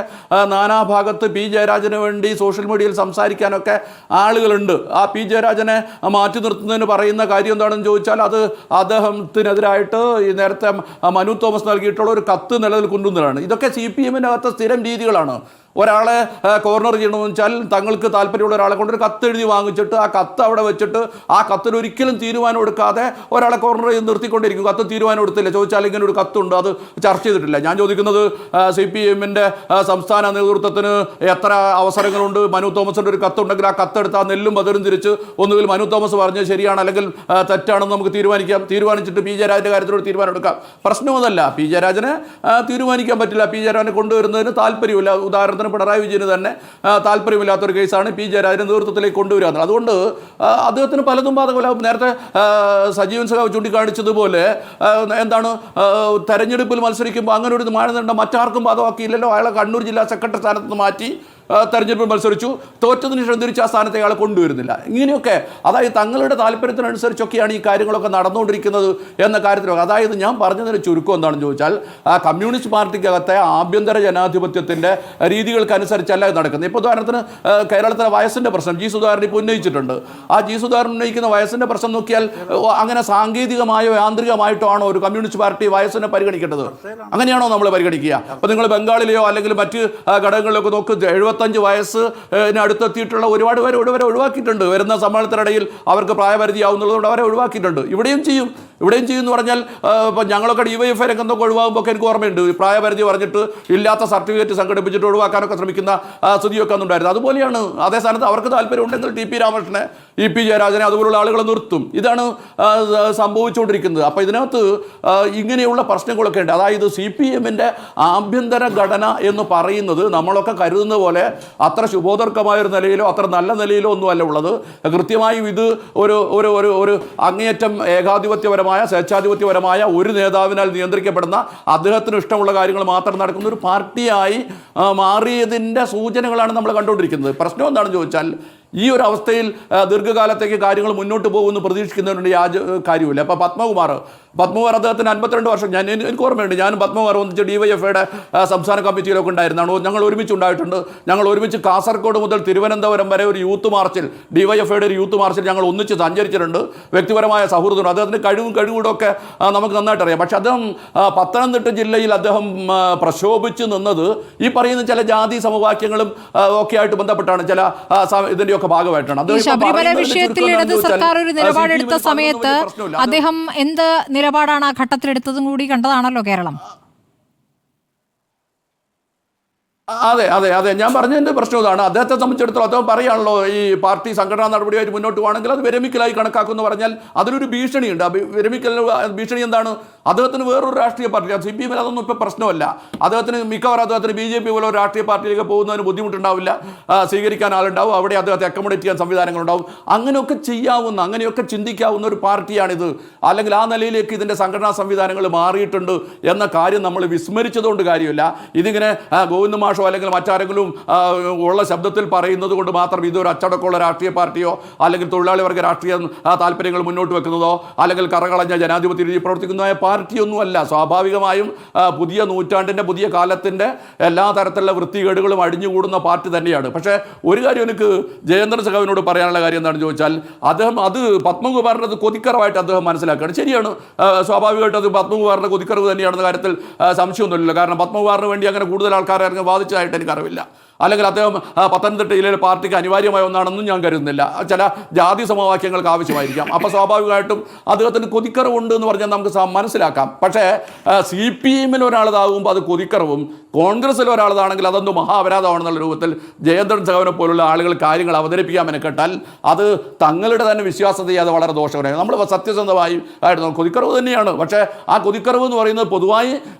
നാനാഭാഗത്ത് പി ജയരാജന് വേണ്ടി സോഷ്യൽ മീഡിയയിൽ സംസാരിക്കാനൊക്കെ ആളുകളുണ്ട്. ആ പി ജയരാജനെ മാറ്റി നിർത്തുന്നതിന് പറയുന്ന കാര്യം എന്താണെന്ന് ചോദിച്ചാൽ അത് അദ്ദേഹത്തിനെതിരായിട്ട് ഈ നേരത്തെ മനു തോമസ് നൽകിയിട്ടുള്ള ഒരു കത്ത് നിലനിൽക്കുന്നതാണ്. ഇതൊക്കെ CPM-ൻ്റെ അകത്ത് സ്ഥിരം രീതികളാണ്. ഒരാളെ കോർണർ ചെയ്യണമെന്ന് വെച്ചാൽ തങ്ങൾക്ക് താല്പര്യമുള്ള ഒരാളെ കൊണ്ടൊരു കത്ത് എഴുതി വാങ്ങിച്ചിട്ട് ആ കത്ത് അവിടെ വെച്ചിട്ട് ആ കത്തിൽ ഒരിക്കലും തീരുമാനം എടുക്കാതെ ഒരാളെ കോർണർ ചെയ്ത് നിർത്തിക്കൊണ്ടിരിക്കും. കത്ത് തീരുമാനം എടുത്തില്ല, ചോദിച്ചാൽ ഇങ്ങനെ ഒരു കത്തുണ്ട്, അത് ചർച്ച ചെയ്തിട്ടില്ല. ഞാൻ ചോദിക്കുന്നത് CPM-ൻ്റെ സംസ്ഥാന നേതൃത്വത്തിന് എത്ര അവസരങ്ങളുണ്ട്? മനു തോമസിൻ്റെ ഒരു കത്തുണ്ടെങ്കിൽ ആ കത്തെടുത്ത് ആ നെല്ലും പതിരും തിരിച്ച് ഒന്നുകിൽ മനു തോമസ് പറഞ്ഞത് ശരിയാണ് അല്ലെങ്കിൽ തെറ്റാണെന്ന് നമുക്ക് തീരുമാനിക്കാം. തീരുമാനിച്ചിട്ട് പി ജയരാജൻ്റെ കാര്യത്തിലൂടെ തീരുമാനം എടുക്കാം. പ്രശ്നമൊന്നല്ല, പി ജയരാജനെ തീരുമാനിക്കാൻ പറ്റില്ല. പി ജയരാജനെ കൊണ്ടുവരുന്നതിന് താല്പര്യമില്ല. ഉദാഹരണത്തിന് പിണറായി വിജയന് തന്നെ താല്പര്യമില്ലാത്തൊരു കേസാണ് പി ജയരാജനെ നേതൃത്വത്തിലേക്ക് കൊണ്ടുവരിക. അതുകൊണ്ട് അദ്ദേഹത്തിന് പലതും ബാധകമല്ല. നേരത്തെ സജീവൻ സഖാവ് ചൂണ്ടിക്കാണിച്ചതുപോലെ എന്താണ് തെരഞ്ഞെടുപ്പിൽ മത്സരിക്കുമ്പോൾ അങ്ങനെ ഒരു മാനദണ്ഡം മറ്റാർക്കും ബാധകമാക്കിയില്ലല്ലോ. അയാളെ കണ്ണൂർ ജില്ലാ സെക്രട്ടറി സ്ഥാനത്ത് നിന്ന് മാറ്റി തെരഞ്ഞെടുപ്പിൽ മത്സരിച്ചു, തോറ്റതിന് ശേഷം തിരിച്ച് ആ സ്ഥാനത്ത് അയാളെ കൊണ്ടുവരുന്നില്ല. ഇങ്ങനെയൊക്കെ അതായത് തങ്ങളുടെ താല്പര്യത്തിനനുസരിച്ചൊക്കെയാണ് ഈ കാര്യങ്ങളൊക്കെ നടന്നുകൊണ്ടിരിക്കുന്നത് എന്ന കാര്യത്തിലൊക്കെ. അതായത് ഞാൻ പറഞ്ഞതിന് ചുരുക്കം എന്താണെന്ന് ചോദിച്ചാൽ കമ്മ്യൂണിസ്റ്റ് പാർട്ടിക്കകത്തെ ആഭ്യന്തര ജനാധിപത്യത്തിൻ്റെ രീതികൾക്കനുസരിച്ചല്ല ഇത് നടക്കുന്നത്. ഇപ്പോൾ ഉദാഹരണത്തിന് കേരളത്തിലെ വയസ്സിൻ്റെ പ്രശ്നം ജി സുധാകരൻ ഇപ്പോൾ ഉന്നയിച്ചിട്ടുണ്ട്. ആ ജി സുധാകരൻ ഉന്നയിക്കുന്ന വയസ്സിൻ്റെ പ്രശ്നം നോക്കിയാൽ അങ്ങനെ സാങ്കേതികമായോ യാന്ത്രികമായിട്ടോ ആണോ ഒരു കമ്മ്യൂണിസ്റ്റ് പാർട്ടി വയസ്സിനെ പരിഗണിക്കേണ്ടത്? അങ്ങനെയാണോ നമ്മൾ പരിഗണിക്കുക? അപ്പോൾ നിങ്ങൾ ബംഗാളിലെയോ അല്ലെങ്കിൽ മറ്റ് ഘടകങ്ങളിലൊക്കെ നോക്ക് 75 വയസ്സിന് അടുത്തെത്തിയിട്ടുള്ള ഒരുപാട് പേര് ഇവിടെ വരെ ഒഴിവാക്കിയിട്ടുണ്ട്. വരുന്ന സമ്മേളനത്തിനിടയിൽ അവർക്ക് പ്രായപരിധിയാവുന്നതുകൊണ്ട് അവരെ ഒഴിവാക്കിയിട്ടുണ്ട്. ഇവിടെയും ചെയ്യും എന്ന് പറഞ്ഞാൽ ഇപ്പം ഞങ്ങളൊക്കെ DYFI രംഗത്തൊക്കെ ഒഴിവാകുമ്പോൾ എനിക്ക് ഓർമ്മയുണ്ട്, പ്രായപരിധി പറഞ്ഞിട്ട് ഇല്ലാത്ത സർട്ടിഫിക്കറ്റ് സംഘടിപ്പിച്ചിട്ട് ഒഴിവാക്കാനൊക്കെ ശ്രമിക്കുന്ന സ്ഥിതിയൊക്കെ ഒന്നുണ്ടായിരുന്നു. അതുപോലെയാണ്. അതേ സ്ഥാനത്ത് അവർക്ക് താല്പര്യം ഉണ്ടെങ്കിൽ TP രാമകൃഷ്ണനെ, EP ജയരാജനെ അതുപോലുള്ള ആളുകളെ നിർത്തും. ഇതാണ് സംഭവിച്ചുകൊണ്ടിരിക്കുന്നത്. അപ്പോൾ ഇതിനകത്ത് ഇങ്ങനെയുള്ള പ്രശ്നങ്ങളൊക്കെ ഉണ്ട്. അതായത് CPM-ൻ്റെ ആഭ്യന്തര ഘടന എന്ന് പറയുന്നത് നമ്മളൊക്കെ കരുതുന്ന പോലെ അത്ര ശുഭോദർക്കമായൊരു നിലയിലോ അത്ര നല്ല നിലയിലോ ഒന്നുമല്ല ഉള്ളത്. കൃത്യമായും ഇത് ഒരു അങ്ങേയറ്റം ഏകാധിപത്യപരമായ സ്വേച്ഛാധിപത്യപരമായ ഒരു നേതാവിനാൽ നിയന്ത്രിക്കപ്പെടുന്ന അദ്ദേഹത്തിന് ഇഷ്ടമുള്ള കാര്യങ്ങൾ മാത്രം നടക്കുന്ന ഒരു പാർട്ടിയായി മാറിയതിൻ്റെ സൂചനകളാണ് നമ്മൾ കണ്ടുകൊണ്ടിരിക്കുന്നത്. പ്രശ്നം എന്താണെന്ന് ചോദിച്ചാൽ ഈ ഒരു അവസ്ഥയിൽ ദീർഘകാലത്തേക്ക് കാര്യങ്ങൾ മുന്നോട്ട് പോകുമെന്ന് പ്രതീക്ഷിക്കുന്നതിനുണ്ട് കാര്യമില്ല. അപ്പോൾ പത്മകുമാർ അദ്ദേഹത്തിന് 52 വർഷം, എനിക്ക് ഓർമ്മയുണ്ട്, ഞാനും പത്മകുമാർ ഒന്നിച്ച് DYFI-യുടെ സംസ്ഥാന കമ്മിറ്റിയിലൊക്കെ ഉണ്ടായിരുന്നാണ്. ഞങ്ങൾ ഒരുമിച്ച് ഉണ്ടായിട്ടുണ്ട്. ഞങ്ങൾ ഒരുമിച്ച് കാസർഗോഡ് മുതൽ തിരുവനന്തപുരം വരെ ഒരു യൂത്ത് മാർച്ചിൽ, DYFI-യുടെ ഒരു യൂത്ത് മാർച്ചിൽ ഞങ്ങൾ ഒന്നിച്ച് സഞ്ചരിച്ചിട്ടുണ്ട്. വ്യക്തിപരമായ സൗഹൃദമുണ്ട്. അദ്ദേഹത്തിൻ്റെ കഴിവുകൂടൊക്കെ നമുക്ക് നന്നായിട്ട് അറിയാം. പക്ഷെ അദ്ദേഹം പത്തനംതിട്ട ജില്ലയിൽ അദ്ദേഹം പ്രക്ഷോഭിച്ച് നിന്നത് ഈ പറയുന്ന ചില ജാതി സമവാക്യങ്ങളും ഒക്കെ ആയിട്ട് ബന്ധപ്പെട്ടാണ്. ചില ഇതിൻ്റെ ശബരിമല വിഷയത്തിൽ ഇടത് സർക്കാർ ഒരു നിലപാടെടുത്ത സമയത്ത് അദ്ദേഹം എന്ത് നിലപാടാണ് ആ ഘട്ടത്തിലെടുത്തതും കൂടി കണ്ടതാണല്ലോ കേരളം. അതെ ഞാൻ പറഞ്ഞതിൻ്റെ പ്രശ്നം ഇതാണ്. അദ്ദേഹത്തെ സംബന്ധിച്ചിടത്തോളം അദ്ദേഹം പറയാണല്ലോ ഈ പാർട്ടി സംഘടനാ നടപടിയായിട്ട് മുന്നോട്ട് പോകുകയാണെങ്കിൽ അത് വിരമിക്കലായി കണക്കാക്കുമെന്ന് പറഞ്ഞാൽ അതിനൊരു ഭീഷണിയുണ്ട്. വിരമിക്കൽ ഭീഷണി എന്താണ്? അദ്ദേഹത്തിന് വേറൊരു രാഷ്ട്രീയ പാർട്ടി, CPM-ൽ അതൊന്നും ഇപ്പോൾ പ്രശ്നമല്ല. അദ്ദേഹത്തിന് മിക്കവാറും അദ്ദേഹത്തിന് BJP പോലെ ഒരു രാഷ്ട്രീയ പാർട്ടിയിലേക്ക് പോകുന്നതിന് ബുദ്ധിമുട്ടുണ്ടാവില്ല. സ്വീകരിക്കാൻ ആളുണ്ടാവും, അവിടെ അദ്ദേഹത്തെ അക്കോമഡേറ്റ് ചെയ്യാൻ സംവിധാനങ്ങളുണ്ടാവും. അങ്ങനെയൊക്കെ ചെയ്യാവുന്ന, അങ്ങനെയൊക്കെ ചിന്തിക്കാവുന്ന ഒരു പാർട്ടിയാണിത്. അല്ലെങ്കിൽ ആ നിലയിലേക്ക് ഇതിൻ്റെ സംഘടനാ സംവിധാനങ്ങൾ മാറിയിട്ടുണ്ട് എന്ന കാര്യം നമ്മൾ വിസ്മരിച്ചതുകൊണ്ട് കാര്യമില്ല. ഇതിങ്ങനെ ഗോവിന്ദ മാഷോ അല്ലെങ്കിൽ മറ്റാരെങ്കിലും ഉള്ള ശബ്ദത്തിൽ പറയുന്നത് കൊണ്ട് മാത്രം ഇതൊരു അച്ചടക്കമുള്ള രാഷ്ട്രീയ പാർട്ടിയോ അല്ലെങ്കിൽ തൊഴിലാളി വർഗ രാഷ്ട്രീയ താല്പര്യങ്ങൾ മുന്നോട്ട് വെക്കുന്നതോ അല്ലെങ്കിൽ കറകളഞ്ഞ ജനാധിപത്യ രീതിയിൽ പ്രവർത്തിക്കുന്നതായ പാർട്ടിയൊന്നുമല്ല. സ്വാഭാവികമായും പുതിയ നൂറ്റാണ്ടിൻ്റെ പുതിയ കാലത്തിൻ്റെ എല്ലാ തരത്തിലുള്ള വൃത്തികേടുകളും അടിഞ്ഞുകൂടുന്ന പാർട്ടി തന്നെയാണ്. പക്ഷേ ഒരു കാര്യം എനിക്ക് ജയേന്ദ്രൻ സഖാവിനോട് പറയാനുള്ള കാര്യം എന്താണെന്ന് ചോദിച്ചാൽ അദ്ദേഹം അത് പത്മകുമാറിൻ്റെ കൊതിക്കറവായിട്ട് അദ്ദേഹം മനസ്സിലാക്കുകയാണ്. ശരിയാണ്, സ്വാഭാവികമായിട്ട് അത് പത്മകുമാറിൻ്റെ കൊതിക്കറവ് തന്നെയാണെന്ന കാര്യത്തിൽ സംശയമൊന്നുമില്ല. കാരണം പത്മകുമാറിന് വേണ്ടി അങ്ങനെ കൂടുതൽ ആൾക്കാരെ വാദിച്ചതായിട്ട് എനിക്കറിവില്ല. അല്ലെങ്കിൽ അദ്ദേഹം പത്തനംതിട്ട ജില്ലയിലെ പാർട്ടിക്ക് അനിവാര്യമായ ഒന്നാണെന്നും ഞാൻ കരുതുന്നില്ല. ചില ജാതി സമവാക്യങ്ങൾക്ക് ആവശ്യമായിരിക്കാം. അപ്പോൾ സ്വാഭാവികമായിട്ടും അദ്ദേഹത്തിന് കൊതിക്കറവുണ്ട് എന്ന് പറഞ്ഞാൽ നമുക്ക് മനസ്സിലാക്കാം. പക്ഷേ CPM-ൽ ഒരാളതാകുമ്പോൾ അത് കൊതിക്കറവും കോൺഗ്രസ്സിൽ ഒരാളതാണെങ്കിൽ അതൊന്നും മഹാപരാധമാണെന്നുള്ള രൂപത്തിൽ ജയേന്ദ്രൻ സഖാവിനെ പോലുള്ള ആളുകൾ കാര്യങ്ങൾ അവതരിപ്പിക്കാൻ മെനക്കെട്ടാൽ അത് തങ്ങളുടെ തന്നെ വിശ്വാസത്തെ അത് വളരെ ദോഷകരമാണ്. നമ്മൾ സത്യസന്ധമായി ആയിരുന്നു കൊതിക്കറവ് തന്നെയാണ്. പക്ഷേ ആ കൊതിക്കറവ് എന്ന് പറയുന്നത് പൊതുവായി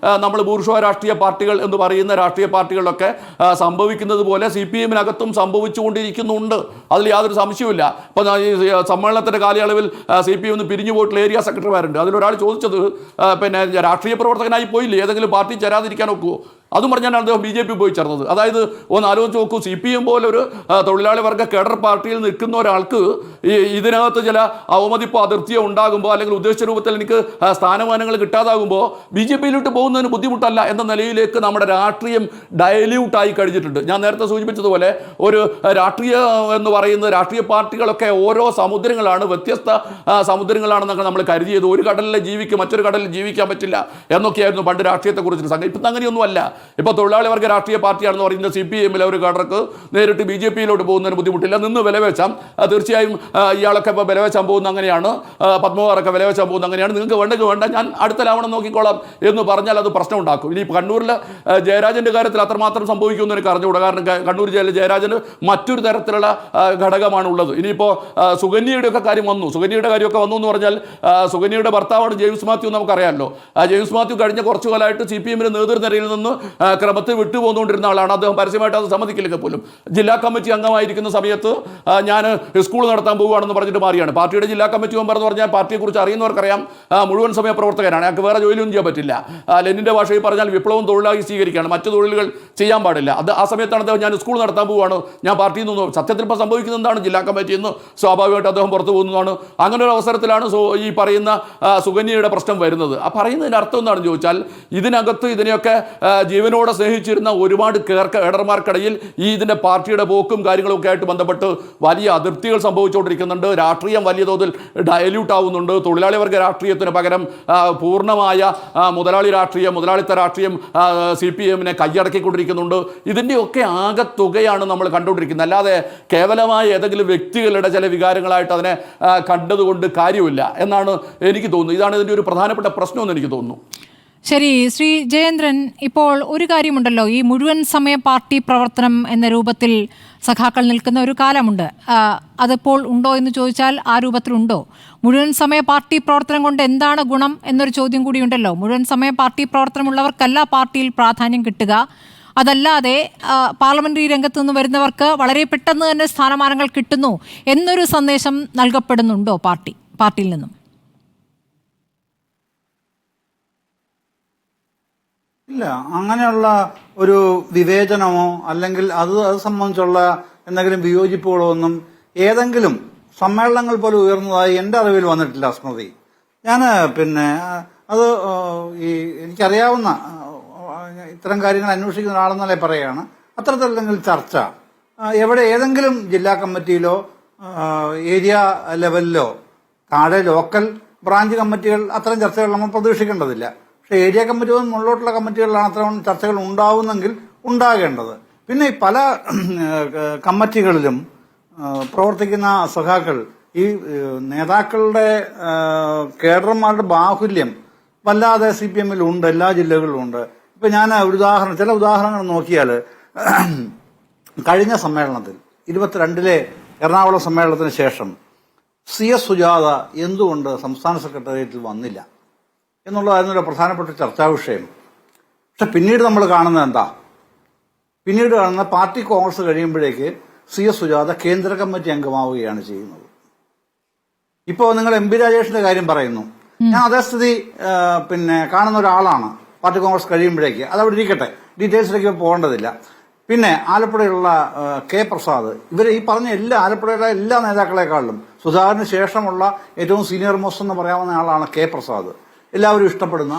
നമ്മൾ ബൂർഷ്വാ രാഷ്ട്രീയ പാർട്ടികൾ എന്ന് പറയുന്ന രാഷ്ട്രീയ പാർട്ടികളിലൊക്കെ സംഭവിക്കുന്നത് പോലെ CPM-നകത്തും സംഭവിച്ചുകൊണ്ടിരിക്കുന്നുണ്ട്. അതിൽ യാതൊരു സംശയവുമില്ല. ഇപ്പോൾ ഈ സമ്മേളനത്തിൻ്റെ കാലയളവിൽ CPM പിരിഞ്ഞു പോയിട്ടുള്ള ഏരിയ സെക്രട്ടറിമാരുണ്ട്. അതിലൊരാൾ ചോദിച്ചത് പിന്നെ രാഷ്ട്രീയ പ്രവർത്തകനായി പോയില്ലേ, ഏതെങ്കിലും പാർട്ടി ചേരാതിരിക്കാൻ ഒക്കുമോ? അതും പറഞ്ഞാണ് അദ്ദേഹം BJP പോയി ചേർന്നത്. അതായത് ഒന്ന് ആലോചിച്ച് നോക്കൂ, CPM പോലെ ഒരു തൊഴിലാളി വർഗ കേഡർ പാർട്ടിയിൽ നിൽക്കുന്ന ഒരാൾക്ക് ഇതിനകത്ത് ചില അവമതിപ്പോ അതിർത്തിയോ ഉണ്ടാകുമ്പോൾ അല്ലെങ്കിൽ ഉദ്ദേശിച്ച രൂപത്തിൽ എനിക്ക് സ്ഥാനമാനങ്ങൾ കിട്ടാതാകുമ്പോൾ BJPയിലോട്ട് പോകുന്നതിന് ബുദ്ധിമുട്ടല്ല എന്ന നിലയിലേക്ക് നമ്മുടെ രാഷ്ട്രീയം ഡയല്യൂട്ടായി കഴിഞ്ഞിട്ടുണ്ട്. ഞാൻ നേരത്തെ സൂചിപ്പിച്ചതുപോലെ ഒരു രാഷ്ട്രീയ എന്ന് പറയുന്നത് രാഷ്ട്രീയ പാർട്ടികളൊക്കെ ഓരോ സമുദ്രങ്ങളാണ്, വ്യത്യസ്ത സമുദ്രങ്ങളാണെന്നൊക്കെ നമ്മൾ കരുതിയത്. ഒരു കടലിലെ ജീവിക്ക് മറ്റൊരു കടലിൽ ജീവിക്കാൻ പറ്റില്ല എന്നൊക്കെയായിരുന്നു പണ്ട് രാഷ്ട്രീയത്തെക്കുറിച്ച് സംഘം. ഇപ്പം അങ്ങനെയൊന്നുമല്ല. ഇപ്പോൾ തൊഴിലാളി വർഗ രാഷ്ട്രീയ പാർട്ടിയാണെന്ന് പറയുന്നത് CPMലെ ഒരു കടർക്ക് നേരിട്ട് BJPയിലോട്ട് പോകുന്നതിന് ബുദ്ധിമുട്ടില്ല. നിന്ന് വിലവെച്ചാം. തീർച്ചയായും ഇയാളൊക്കെ ഇപ്പോൾ വിലവെച്ചാൻ പോകുന്ന അങ്ങനെയാണ്, പത്മകുമാറൊക്കെ വിലവെച്ചാൻ പോകുന്ന അങ്ങനെയാണ്. നിങ്ങൾക്ക് വേണ്ടെങ്കിൽ വേണ്ട, ഞാൻ അടുത്ത ലാവണം നോക്കിക്കോളാം എന്ന് പറഞ്ഞാൽ അത് പ്രശ്നം ഉണ്ടാക്കും. ഇനി കണ്ണൂരിലെ ജയരാജൻ്റെ കാര്യത്തിൽ അത്രമാത്രം സംഭവിക്കുമെന്ന് എനിക്ക് അറിഞ്ഞുകൂടാ. കാരണം കണ്ണൂർ ജില്ലയിലെ ജയരാജന് മറ്റൊരു തരത്തിലുള്ള ഘടകമാണ് ഉള്ളത്. ഇനിയിപ്പോൾ സുകന്യയുടെയൊക്കെ കാര്യം വന്നു, സുകന്യയുടെ കാര്യമൊക്കെ വന്നു എന്ന് പറഞ്ഞാൽ സുകന്യയുടെ ഭർത്താവാണ് ജെയിംസ് മാത്യു, നമുക്കറിയാമല്ലോ. ജെയിംസ് മാത്യു കഴിഞ്ഞ കുറച്ചു കാലമായിട്ട് CPMന്റെ നേതൃനിരയിൽ നിന്ന് ക്രമത്തിൽ വിട്ടുപോന്നുകൊണ്ടിരുന്ന ആളാണ്. അദ്ദേഹം പരസ്യമായിട്ട് അത് സമ്മതിക്കില്ലെങ്കിൽ പോലും. ജില്ലാ കമ്മിറ്റി അംഗമായിരിക്കുന്ന സമയത്ത് ഞാൻ സ്കൂൾ നടത്താൻ പോകുകയാണെന്ന് പറഞ്ഞിട്ട് മാറിയാണ്. പാർട്ടിയുടെ ജില്ലാ കമ്മിറ്റി മെമ്പർ എന്ന് പറഞ്ഞാൽ പാർട്ടിയെക്കുറിച്ച് അറിയുന്നവർക്കറിയാം, മുഴുവൻ സമയ പ്രവർത്തകനാണ്. ഞങ്ങൾക്ക് വേറെ ജോലിയൊന്നും ചെയ്യാൻ പറ്റില്ല. ലെനിൻ്റെ ഭാഷയിൽ പറഞ്ഞാൽ വിപ്ലവം തൊഴിലായി സ്വീകരിക്കുകയാണ്, മറ്റു തൊഴിലുകൾ ചെയ്യാൻ പാടില്ല. ആ സമയത്താണ് അദ്ദേഹം ഞാൻ സ്കൂൾ നടത്താൻ പോവുകയാണ്, ഞാൻ പാർട്ടിയിൽ നിന്ന്. സത്യത്തിൽ ഇപ്പോൾ സംഭവിക്കുന്നത് എന്താണ്? ജില്ലാ കമ്മിറ്റിയിൽ നിന്ന് സ്വാഭാവികമായിട്ട് അദ്ദേഹം പുറത്തു പോകുന്നതാണ്. അങ്ങനെ ഒരു അവസരത്തിലാണ് ഈ പറയുന്ന സുകന്യയുടെ പ്രശ്നം വരുന്നത്. ആ പറയുന്നതിൻ്റെ അർത്ഥം എന്താണെന്ന് ചോദിച്ചാൽ, ഇതിനകത്ത് ഇതിനെയൊക്കെ ജീവനോടെ സ്നേഹിച്ചിരുന്ന ഒരുപാട് കേഡർമാർക്കിടയിൽ ഇതിൻ്റെ പാർട്ടിയുടെ പോക്കും കാര്യങ്ങളൊക്കെ ആയിട്ട് ബന്ധപ്പെട്ട് വലിയ അതിർത്തികൾ സംഭവിച്ചുകൊണ്ടിരിക്കുന്നുണ്ട്. രാഷ്ട്രീയം വലിയ തോതിൽ ഡയല്യൂട്ട് ആവുന്നുണ്ട്. തൊഴിലാളി വർഗ രാഷ്ട്രീയത്തിന് പകരം പൂർണ്ണമായ മുതലാളിത്ത രാഷ്ട്രീയം CPMനെ കൈയടക്കിക്കൊണ്ടിരിക്കുന്നുണ്ട്. ഇതിൻ്റെയൊക്കെ ആകത്തുകയാണ് നമ്മൾ കണ്ടുകൊണ്ടിരിക്കുന്നത്. അല്ലാതെ കേവലമായ ഏതെങ്കിലും വ്യക്തികളുടെ ചില വികാരങ്ങളായിട്ട് അതിനെ കണ്ടതുകൊണ്ട് കാര്യമില്ല എന്നാണ് എനിക്ക് തോന്നുന്നത്. ഇതാണ് ഇതിൻ്റെ ഒരു പ്രധാനപ്പെട്ട പ്രശ്നമെന്ന് എനിക്ക് തോന്നുന്നു. ശരി, ശ്രീ ജയേന്ദ്രൻ, ഇപ്പോൾ ഒരു കാര്യമുണ്ടല്ലോ, ഈ മുഴുവൻ സമയ പാർട്ടി പ്രവർത്തനം എന്ന രൂപത്തിൽ സഖാക്കൾ നിൽക്കുന്ന ഒരു കാലമുണ്ട്. അതിപ്പോൾ ഉണ്ടോ എന്ന് ചോദിച്ചാൽ ആ രൂപത്തിലുണ്ടോ? മുഴുവൻ സമയ പാർട്ടി പ്രവർത്തനം കൊണ്ട് എന്താണ് ഗുണം എന്നൊരു ചോദ്യം കൂടിയുണ്ടല്ലോ. മുഴുവൻ സമയ പാർട്ടി പ്രവർത്തനമുള്ളവർക്കല്ല പാർട്ടിയിൽ പ്രാധാന്യം കിട്ടുക, അതല്ലാതെ പാർലമെന്ററി രംഗത്ത് നിന്ന് വരുന്നവർക്ക് വളരെ പെട്ടെന്ന് തന്നെ സ്ഥാനമാനങ്ങൾ കിട്ടുന്നു എന്നൊരു സന്ദേശം നൽകപ്പെടുന്നുണ്ടോ പാർട്ടിയിൽ നിന്നും? ഇല്ല, അങ്ങനെയുള്ള ഒരു വിവേചനമോ അല്ലെങ്കിൽ അത് സംബന്ധിച്ചുള്ള എന്തെങ്കിലും വിയോജിപ്പുകളോ ഒന്നും ഏതെങ്കിലും സമ്മേളനങ്ങൾ പോലെ ഉയർന്നതായി എൻ്റെ അറിവിൽ വന്നിട്ടില്ല സ്മൃതി. ഞാൻ അത് എനിക്കറിയാവുന്ന ഇത്തരം കാര്യങ്ങൾ അന്വേഷിക്കുന്ന ഒരാളെന്നല്ലേ പറയുകയാണ്. അത്തരത്തിലല്ലെങ്കിൽ ചർച്ച ഏതെങ്കിലും ജില്ലാ കമ്മിറ്റിയിലോ ഏരിയ ലെവലിലോ താഴെ ലോക്കൽ ബ്രാഞ്ച് കമ്മിറ്റികൾ അത്തരം ചർച്ചകൾ നമ്മൾ പ്രതീക്ഷിക്കേണ്ടതില്ല. പക്ഷേ ഏരിയ കമ്മിറ്റികളും മുകളിലോട്ടുള്ള കമ്മിറ്റികളിലാണ് അത്തരം ചർച്ചകൾ ഉണ്ടാവുന്നെങ്കിൽ ഉണ്ടാകേണ്ടത്. പിന്നെ ഈ പല കമ്മിറ്റികളിലും പ്രവർത്തിക്കുന്ന സഖാക്കൾ ഈ നേതാക്കളുടെ കേഡർമാരുടെ ബാഹുല്യം വല്ലാതെ CPMൽ ഉണ്ട്, എല്ലാ ജില്ലകളിലും ഉണ്ട്. ഇപ്പൊ ഞാൻ ചില ഉദാഹരണങ്ങൾ നോക്കിയാൽ കഴിഞ്ഞ സമ്മേളനത്തിൽ 22 എറണാകുളം സമ്മേളനത്തിന് ശേഷം CS സുജാത എന്തുകൊണ്ട് സംസ്ഥാന സെക്രട്ടേറിയറ്റിൽ വന്നില്ല എന്നുള്ളതായിരുന്നു ഒരു പ്രധാനപ്പെട്ട ചർച്ചാ വിഷയം. പക്ഷെ പിന്നീട് നമ്മൾ കാണുന്നത് എന്താ? പിന്നീട് കാണുന്ന പാർട്ടി കോൺഗ്രസ് കഴിയുമ്പോഴേക്ക് CS സുജാത കേന്ദ്ര കമ്മിറ്റി അംഗമാവുകയാണ് ചെയ്യുന്നത്. ഇപ്പോൾ നിങ്ങൾ MP രാജേഷിന്റെ കാര്യം പറയുന്നു. ഞാൻ അതേ സ്ഥിതി കാണുന്ന ഒരാളാണ് പാർട്ടി കോൺഗ്രസ് കഴിയുമ്പോഴേക്ക്. അതവിടെ ഇരിക്കട്ടെ, ഡീറ്റെയിൽസിലേക്ക് പോകേണ്ടതില്ല. പിന്നെ ആലപ്പുഴയിലുള്ള K പ്രസാദ്, ഈ പറഞ്ഞ ആലപ്പുഴയിലെ എല്ലാ നേതാക്കളെക്കാളിലും സുധാകരന് ശേഷമുള്ള ഏറ്റവും സീനിയർ മോസ്റ്റ് എന്ന് പറയാവുന്ന ആളാണ് K പ്രസാദ്. എല്ലാവരും ഇഷ്ടപ്പെടുന്ന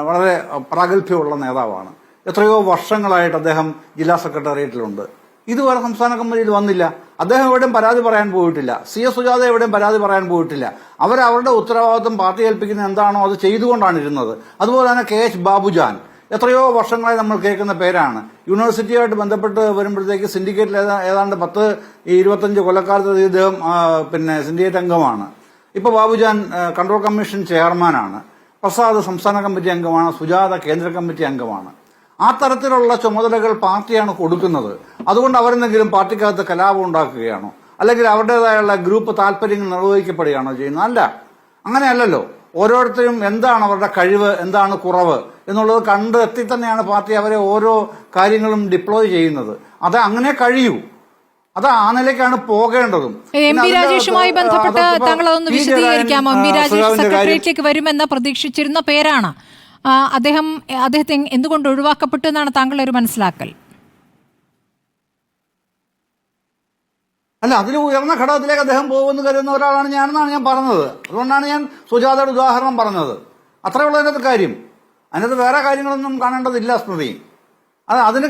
വളരെ പ്രാഗൽഭ്യമുള്ള നേതാവാണ്. എത്രയോ വർഷങ്ങളായിട്ട് അദ്ദേഹം ജില്ലാ സെക്രട്ടേറിയറ്റിലുണ്ട്. ഇതുവരെ സംസ്ഥാന കമ്മിറ്റിയിൽ വന്നില്ല. അദ്ദേഹം എവിടെയും പരാതി പറയാൻ പോയിട്ടില്ല. CS സുജാത എവിടെയും പരാതി പറയാൻ പോയിട്ടില്ല. അവരവരുടെ ഉത്തരവാദിത്വം പാർട്ടി ഏൽപ്പിക്കുന്ന എന്താണോ അത് ചെയ്തുകൊണ്ടാണ് ഇരുന്നത്. അതുപോലെ തന്നെ KH ബാബുജാൻ, എത്രയോ വർഷങ്ങളായി നമ്മൾ കേൾക്കുന്ന പേരാണ്. യൂണിവേഴ്സിറ്റിയുമായിട്ട് ബന്ധപ്പെട്ട് വരുമ്പോഴത്തേക്ക് സിൻഡിക്കേറ്റിൽ ഏതാണ്ട് 10-25 കൊല്ലക്കാലത്ത് ഇദ്ദേഹം സിൻഡിക്കേറ്റ് അംഗമാണ്. ഇപ്പോൾ ബാബുജാൻ കൺട്രോൾ കമ്മീഷൻ ചെയർമാനാണ്. പ്രസാദ് സംസ്ഥാന കമ്മിറ്റി അംഗമാണ്. സുജാത കേന്ദ്ര കമ്മിറ്റി അംഗമാണ്. ആ തരത്തിലുള്ള ചുമതലകൾ പാർട്ടിയാണ് കൊടുക്കുന്നത്. അതുകൊണ്ട് അവരെന്തെങ്കിലും പാർട്ടിക്കകത്ത് കലാപം ഉണ്ടാക്കുകയാണോ അല്ലെങ്കിൽ അവരുടേതായുള്ള ഗ്രൂപ്പ് താല്പര്യങ്ങൾ നിർവഹിക്കപ്പെടുകയാണോ ചെയ്യുന്നത്? അല്ല, അങ്ങനെയല്ലല്ലോ. ഓരോരുത്തരും എന്താണ് അവരുടെ കഴിവ്, എന്താണ് കുറവ് എന്നുള്ളത് കണ്ടെത്തി തന്നെയാണ് പാർട്ടി അവരെ ഓരോ കാര്യങ്ങളും ഡിപ്ലോയ് ചെയ്യുന്നത്. അത് അങ്ങനെ കഴിയൂ. അത് ആ നിലയ്ക്കാണ് പോകേണ്ടതും. MP രാജേഷുമായി ബന്ധപ്പെട്ട് താങ്കൾ അതൊന്ന് വിശദീകരിക്കാമോ? MP രാജേഷ് സെക്രട്ടേറിയറ്റിലേക്ക് വരുമെന്ന് പ്രതീക്ഷിച്ചിരുന്ന പേരാണ്. അദ്ദേഹത്തെ എന്തുകൊണ്ട് ഒഴിവാക്കപ്പെട്ടു എന്നാണ് താങ്കളുടെ ഒരു മനസ്സിലാക്കൽ? അല്ല, അതിൽ ഉയർന്ന ഘടകത്തിലേക്ക് അദ്ദേഹം പോകുമെന്ന് കരുതുന്ന ഒരാളാണ് ഞാനെന്നാണ് ഞാൻ പറഞ്ഞത്. അതുകൊണ്ടാണ് ഞാൻ സുജാതയുടെ ഉദാഹരണം പറഞ്ഞത്. അത്രേ ഉള്ളൂ അതിനകത്ത് കാര്യം. അതിനകത്ത് വേറെ കാര്യങ്ങളൊന്നും കാണേണ്ടതില്ല സ്മൃതി. അതിന്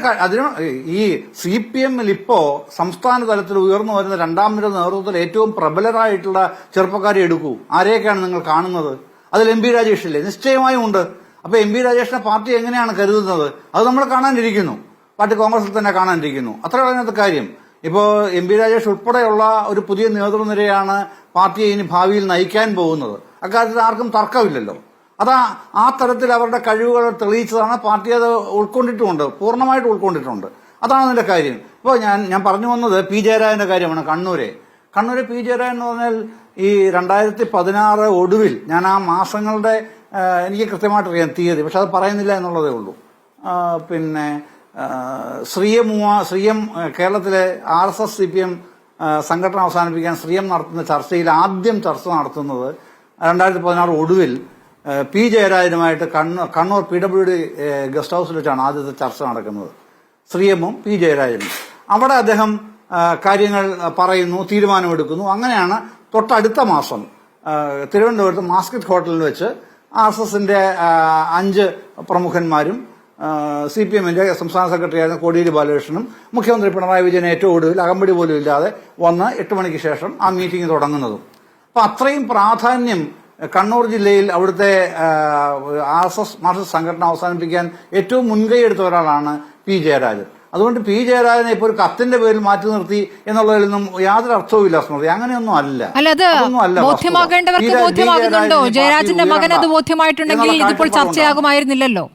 ഈ CPM-ൽ ഇപ്പോ സംസ്ഥാന തലത്തിൽ ഉയർന്നു വരുന്ന രണ്ടാം നിര നേതൃത്വത്തിൽ ഏറ്റവും പ്രബലരായിട്ടുള്ള ചെറുപ്പക്കാരെ എടുക്കൂ. ആരെയൊക്കെയാണ് നിങ്ങൾ കാണുന്നത്? അതിൽ MP രാജേഷില്ലേ? നിശ്ചയമായും ഉണ്ട്. അപ്പൊ MP രാജേഷിനെ പാർട്ടി എങ്ങനെയാണ് കരുതുന്നത്? അത് നമ്മൾ കാണാനിരിക്കുന്നു. പാർട്ടി കോൺഗ്രസിൽ തന്നെ കാണാനിരിക്കുന്നു. അത്രേ ഉള്ളൂ അതിനകത്ത് കാര്യം. ഇപ്പോൾ MP രാജേഷ് ഉൾപ്പെടെയുള്ള ഒരു പുതിയ നേതൃനിരയാണ് പാർട്ടിയെ ഇനി ഭാവിയിൽ നയിക്കാൻ പോകുന്നത്. അക്കാര്യത്തിൽ ആർക്കും തർക്കമില്ലല്ലോ. ആ തരത്തിൽ അവരുടെ കഴിവുകൾ തെളിയിച്ചതാണ്. പാർട്ടി അത് ഉൾക്കൊണ്ടിട്ടുമുണ്ട്, പൂർണ്ണമായിട്ട് ഉൾക്കൊണ്ടിട്ടുണ്ട്. അതാണ് അതിന്റെ കാര്യം. ഇപ്പോൾ ഞാൻ പറഞ്ഞു വന്നത് P ജയരാജന്റെ കാര്യമാണ്. കണ്ണൂര് P ജയരാജൻ എന്ന് പറഞ്ഞാൽ ഈ 2016 ഒടുവിൽ, ഞാൻ ആ മാസങ്ങളുടെ എനിക്ക് കൃത്യമായിട്ട് അറിയാം തീയതി, പക്ഷെ അത് പറയുന്നില്ല എന്നുള്ളതേ ഉള്ളൂ. പിന്നെ ശ്രീയം കേരളത്തിലെ RSS CPM സംഘടന അവസാനിപ്പിക്കാൻ ശ്രീയം നടത്തുന്ന ചർച്ചയിൽ ആദ്യം ചർച്ച നടത്തുന്നത് 2016 ഒടുവിൽ P ജയരാജനുമായിട്ട് കണ്ണൂർ PWD ഗസ്റ്റ് ഹൗസിൽ വെച്ചാണ് ആദ്യത്തെ ചർച്ച നടക്കുന്നത്. ശ്രീയമ്മും P ജയരാജനും അവിടെ അദ്ദേഹം കാര്യങ്ങൾ പറയുന്നു, തീരുമാനമെടുക്കുന്നു. അങ്ങനെയാണ് തൊട്ടടുത്ത മാസം തിരുവനന്തപുരത്ത് മാസ്കറ്റ് ഹോട്ടലിൽ വെച്ച് RSSന്റെ 5 പ്രമുഖന്മാരും CPM-ന്റെ സംസ്ഥാന സെക്രട്ടറി ആയിരുന്ന കോടിയേരി ബാലകൃഷ്ണനും മുഖ്യമന്ത്രി പിണറായി വിജയൻ ഏറ്റവും ഒടുവിൽ അകമ്പടി പോലും ഇല്ലാതെ വന്ന് 8 മണിക്ക് ശേഷം ആ മീറ്റിംഗ് തുടങ്ങുന്നതും. അപ്പൊ അത്രയും പ്രാധാന്യം കണ്ണൂർ ജില്ലയിൽ അവിടുത്തെ RSS മാർക്സിസ്റ്റ് സംഘടന അവസാനിപ്പിക്കാൻ ഏറ്റവും മുൻകൈ എടുത്ത ഒരാളാണ് P ജയരാജൻ. അതുകൊണ്ട് P ജയരാജനെ ഇപ്പോൾ ഒരു കത്തിന്റെ പേരിൽ മാറ്റി നിർത്തി എന്നുള്ളതിലൊന്നും യാതൊരു അർത്ഥവുമില്ല സ്മൃതി. അങ്ങനെയൊന്നും അല്ല. ബോധ്യമാകേണ്ടവർക്ക് ബോധ്യമാകുന്നുണ്ടോ? ജയരാജന്റെ മകൻ അത് ബോധ്യമായിട്ടുണ്ടെങ്കിൽ ഇതിപ്പോൾ ചർച്ചയാകുമായിരുന്നില്ലല്ലോ.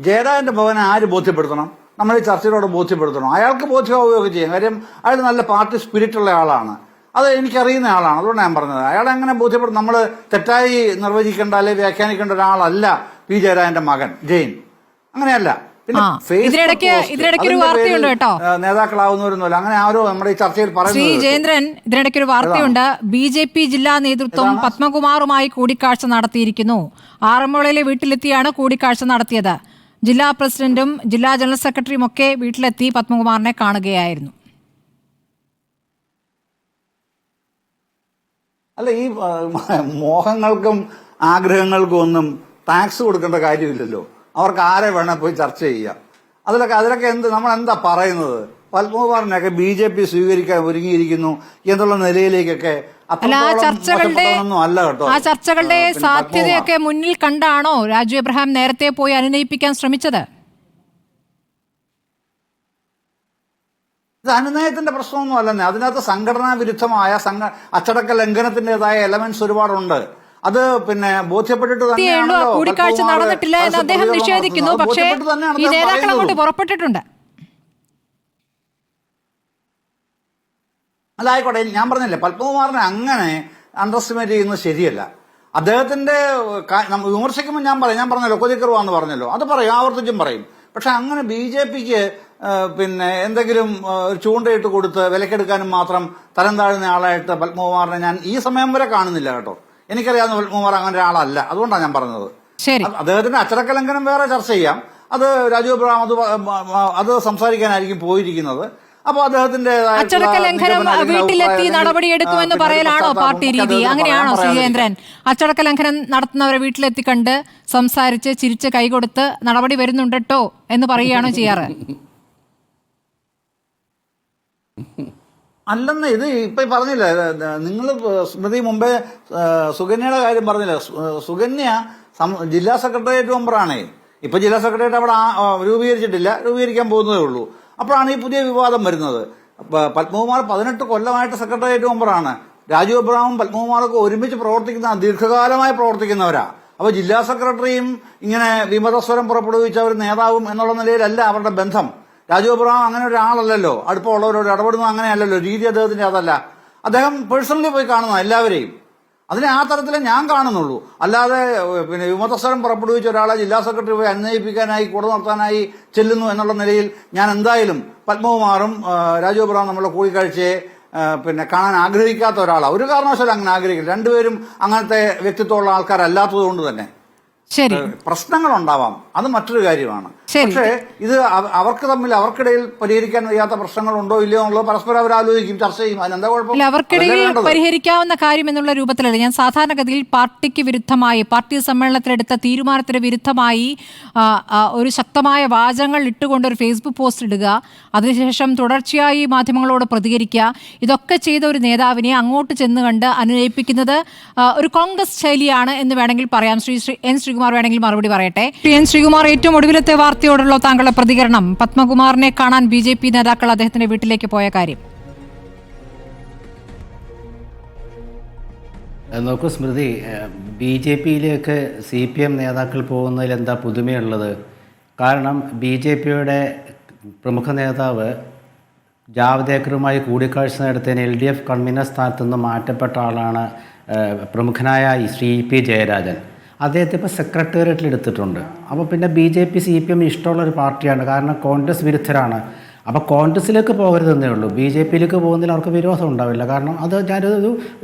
ജയരാജന്റെ മകനെ ആര് ബോധ്യപ്പെടുത്തണം? നമ്മൾ ഈ ചർച്ചയിലൂടെ ബോധ്യപ്പെടുത്തണം. അയാൾക്ക് ബോധ്യമാവുകയൊക്കെ ചെയ്യും. കാര്യം അയാൾ നല്ല പാർട്ടി സ്പിരിറ്റ് ഉള്ള ആളാണ്. അത് എനിക്കറിയുന്ന ആളാണ്. അതുകൊണ്ട് ഞാൻ പറഞ്ഞത് അയാളെ എങ്ങനെ ബോധ്യപ്പെടും? നമ്മൾ തെറ്റായി നിർവചിക്കേണ്ട അല്ലെങ്കിൽ വ്യാഖ്യാനിക്കേണ്ട ഒരാളല്ല P ജയരാജന്റെ മകൻ ജെയിൻ. അങ്ങനെയല്ല. പിന്നെ ഇതിനിടയ്ക്ക് ഒരു വാർത്തയുണ്ട് കേട്ടോ, നേതാക്കളാവുന്നവരൊന്നുമല്ല. അങ്ങനെ ആരോ നമ്മുടെ ഈ ചർച്ചയിൽ പറയുന്നത്. ജയേന്ദ്രൻ, ഇതിനിടയ്ക്ക് ഒരു വാർത്തയുണ്ട്. BJP ജില്ലാ നേതൃത്വം പത്മകുമാറുമായി കൂടിക്കാഴ്ച നടത്തിയിരിക്കുന്നു. ആറന്മുളയിലെ വീട്ടിലെത്തിയാണ് കൂടിക്കാഴ്ച നടത്തിയത്. ജില്ലാ പ്രസിഡന്റും ജില്ലാ ജനറൽ സെക്രട്ടറിയും ഒക്കെ വീട്ടിലെത്തി പത്മകുമാറിനെ കാണുകയായിരുന്നു. അല്ല, ഈ മോഹങ്ങൾക്കും ആഗ്രഹങ്ങൾക്കും ഒന്നും ടാക്സ് കൊടുക്കേണ്ട കാര്യമില്ലല്ലോ. അവർക്ക് ആരെ വേണേൽ പോയി ചർച്ച ചെയ്യാം. അതിലൊക്കെ നമ്മൾ എന്താ പറയുന്നത്? പത്മകുമാറിനൊക്കെ BJP സ്വീകരിക്കാൻ ഒരുങ്ങിയിരിക്കുന്നു എന്നുള്ള നിലയിലേക്കൊക്കെ ആ ചർച്ചകളുടെ സാധ്യതയൊക്കെ മുന്നിൽ കണ്ടാണോ രാജു എബ്രഹാം നേരത്തെ പോയി അനുനയിപ്പിക്കാൻ ശ്രമിച്ചത്? ഇത് അനുനയത്തിന്റെ പ്രശ്നമൊന്നും അല്ലെന്നേ. അതിനകത്ത് സംഘടനാ വിരുദ്ധമായ അച്ചടക്ക ലംഘനത്തിന്റേതായ എലമെന്റ്സ് ഒരുപാടുണ്ട്. അത് പിന്നെ ബോധ്യപ്പെട്ടിട്ട് തന്നെയാണല്ലോ. കൂടിക്കാഴ്ച നടന്നിട്ടില്ല എന്ന് അദ്ദേഹം നിഷേധിക്കുന്നു. പക്ഷേ ഈ നേതാക്കൾ അങ്ങോട്ട് പുറപ്പെട്ടിട്ടുണ്ട്. അല്ല, ആയിക്കോട്ടെ, ഞാൻ പറഞ്ഞില്ലേ, പത്മകുമാറിനെ അങ്ങനെ അണ്ടർസ്റ്റിമേറ്റ് ചെയ്യുന്നത് ശരിയല്ല. അദ്ദേഹത്തിന്റെ വിമർശിക്കുമ്പോൾ ഞാൻ പറഞ്ഞല്ലോ, കൊതിക്കറുവാന്ന് പറഞ്ഞല്ലോ, അത് പറയും, ആവർത്തിച്ചും പറയും. പക്ഷെ അങ്ങനെ BJPക്ക് പിന്നെ എന്തെങ്കിലും ചൂണ്ടയിട്ട് കൊടുത്ത് വിലക്കെടുക്കാനും മാത്രം തരം താഴ്ന്ന ആളായിട്ട് പത്മകുമാറിനെ ഞാൻ ഈ സമയം വരെ കാണുന്നില്ല കേട്ടോ. എനിക്കറിയാവുന്ന പത്മകുമാർ അങ്ങനെ ഒരാളല്ല. അതുകൊണ്ടാണ് ഞാൻ പറഞ്ഞത്. അദ്ദേഹത്തിന്റെ അച്ചടക്ക ലംഘനം വേറെ ചർച്ച ചെയ്യാം. അത് രാജു എബ്രഹാം അത് സംസാരിക്കാനായിരിക്കും പോയിരിക്കുന്നത്. അപ്പോൾ അദ്ദേഹത്തിന്റെ അച്ചടക്ക ലംഘനം വീട്ടിലെത്തി നടപടിയെടുക്കുമെന്ന് പറയലാണോ പാർട്ടി രീതി? അങ്ങനെയാണോ സുരേന്ദ്രൻ? അച്ചടക്ക ലംഘനം നടത്തുന്നവരെ വീട്ടിലെത്തി കണ്ട് സംസാരിച്ച് ചിരിച്ച് കൈകൊടുത്ത് നടപടി വരുന്നുണ്ടോ എന്ന് പറയുകയാണോ ചെയ്യാറ്? അല്ലെന്ന്, ഇത് ഇപ്പൊ പറഞ്ഞില്ല നിങ്ങൾ സ്മൃതി, മുമ്പേ സുകന്യയുടെ കാര്യം പറഞ്ഞില്ല. സുകന്യ ജില്ലാ സെക്രട്ടേറിയറ്റ് മെമ്പറാണേ. ഇപ്പൊ ജില്ലാ സെക്രട്ടേറിയറ്റ് അവിടെ രൂപീകരിച്ചിട്ടില്ല, രൂപീകരിക്കാൻ പോകുന്നതേ ഉള്ളൂ. അപ്പോഴാണ് ഈ പുതിയ വിവാദം വരുന്നത്. പത്മകുമാർ 18 കൊല്ലമായിട്ട് സെക്രട്ടേറിയറ്റ് മെമ്പറാണ്. രാജു എബ്രഹാമും പത്മകുമാറൊക്കെ ഒരുമിച്ച് ദീർഘകാലമായി പ്രവർത്തിക്കുന്നവരാ. അപ്പൊ ജില്ലാ സെക്രട്ടറിയും ഇങ്ങനെ വിമതസ്വരം പുറപ്പെടുവിച്ച ഒരു നേതാവും എന്നുള്ള നിലയിലല്ല അവരുടെ ബന്ധം. രാജു എബ്രഹാം അങ്ങനെ ഒരാളല്ലല്ലോ. അടുപ്പമുള്ളവരോട് ഇടപെടുന്നത് അങ്ങനെയല്ലല്ലോ. രീതി അദ്ദേഹത്തിന്റെ അതല്ല. അദ്ദേഹം പേഴ്സണലി പോയി കാണുന്ന എല്ലാവരെയും. അതിനെ ആ തരത്തിലേ ഞാൻ കാണുന്നുള്ളൂ. അല്ലാതെ പിന്നെ വിമതസ്വരം പുറപ്പെടുവിച്ച ഒരാളെ ജില്ലാ സെക്രട്ടറി പോയി അന്വയിപ്പിക്കാനായി കൂടെ നിർത്താനായി ചെല്ലുന്നു എന്നുള്ള നിലയിൽ ഞാൻ എന്തായാലും പത്മകുമാറും രാജു എബ്രഹാം നമ്മളെ കൂടിക്കാഴ്ചയെ പിന്നെ കാണാൻ ആഗ്രഹിക്കാത്ത ഒരാളാണ്. ഒരു കാരണവശാലും അങ്ങനെ ആഗ്രഹിക്കില്ല. രണ്ടുപേരും അങ്ങനത്തെ വ്യക്തിത്വമുള്ള ആൾക്കാരല്ലാത്തത് കൊണ്ട് തന്നെ ശരി, പ്രശ്നങ്ങളുണ്ടാവാം, അത് മറ്റൊരു കാര്യമാണ്. പക്ഷേ ഇത് അവർക്ക് തമ്മിൽ അവർക്കിടയിൽ പരിഹരിക്കാൻ വയ്യാത്ത പ്രശ്നങ്ങളുണ്ടോ ഇല്ലയോ എന്നുള്ളത് പരസ്പരം അവർ ആലോചിക്കും, ചർച്ച ചെയ്യും. അതിനെന്താ കുഴപ്പം? അവർക്കിടയിൽ പരിഹരിക്കാവുന്ന കാര്യം എന്നുള്ള രൂപത്തിലല്ല ഞാൻ സാധാരണഗതിയിൽ പാർട്ടിക്ക് വിരുദ്ധമായി, പാർട്ടി സമ്മേളനത്തിലെടുത്ത തീരുമാനത്തിന് വിരുദ്ധമായി ഒരു ശക്തമായ വാചകങ്ങൾ ഇട്ടുകൊണ്ട് ഒരു ഫേസ്ബുക്ക് പോസ്റ്റ് ഇടുക, അതിനുശേഷം തുടർച്ചയായി മാധ്യമങ്ങളോട് പ്രതികരിക്കുക, ഇതൊക്കെ ചെയ്ത ഒരു നേതാവിനെ അങ്ങോട്ട് ചെന്ന് കണ്ട് അനുനയിപ്പിക്കുന്നത് ഒരു കോൺഗ്രസ് ശൈലിയാണ് എന്ന് വേണമെങ്കിൽ പറയാം. എൻ ശ്രീകുമാർ വേണമെങ്കിൽ മറുപടി പറയട്ടെ. എൻ ശ്രീകുമാർ, ഏറ്റവും ഒടുവിലത്തെ വാർത്തയോടുള്ള താങ്കളുടെ പ്രതികരണം, പത്മകുമാറിനെ കാണാൻ BJP നേതാക്കൾ അദ്ദേഹത്തിന്റെ വീട്ടിലേക്ക് പോയ കാര്യം. നോക്കൂ സ്മൃതി, BJPയിലേക്ക് CPM നേതാക്കൾ പോകുന്നതിൽ എന്താ പുതുമയുള്ളത്? കാരണം BJPയുടെ പ്രമുഖ നേതാവ് ജാവ്ദേക്കറുമായി കൂടിക്കാഴ്ച നടത്തിയതിന് LDF കൺവീനർ സ്ഥാനത്ത് നിന്ന് മാറ്റപ്പെട്ട ആളാണ് പ്രമുഖനായ ശ്രീ P ജയരാജൻ. അദ്ദേഹത്തെ ഇപ്പോൾ സെക്രട്ടേറിയറ്റിൽ എടുത്തിട്ടുണ്ട്. അപ്പോൾ പിന്നെ BJP CPM ഇഷ്ടമുള്ളൊരു പാർട്ടിയാണ്, കാരണം കോൺഗ്രസ് വിരുദ്ധരാണ്. അപ്പോൾ കോൺഗ്രസ്സിലേക്ക് പോകരുതെന്നേ ഉള്ളൂ, BJPയിലേക്ക് പോകുന്നതിൽ അവർക്ക് വിരോധം ഉണ്ടാവില്ല. കാരണം അത് ഞാനൊരു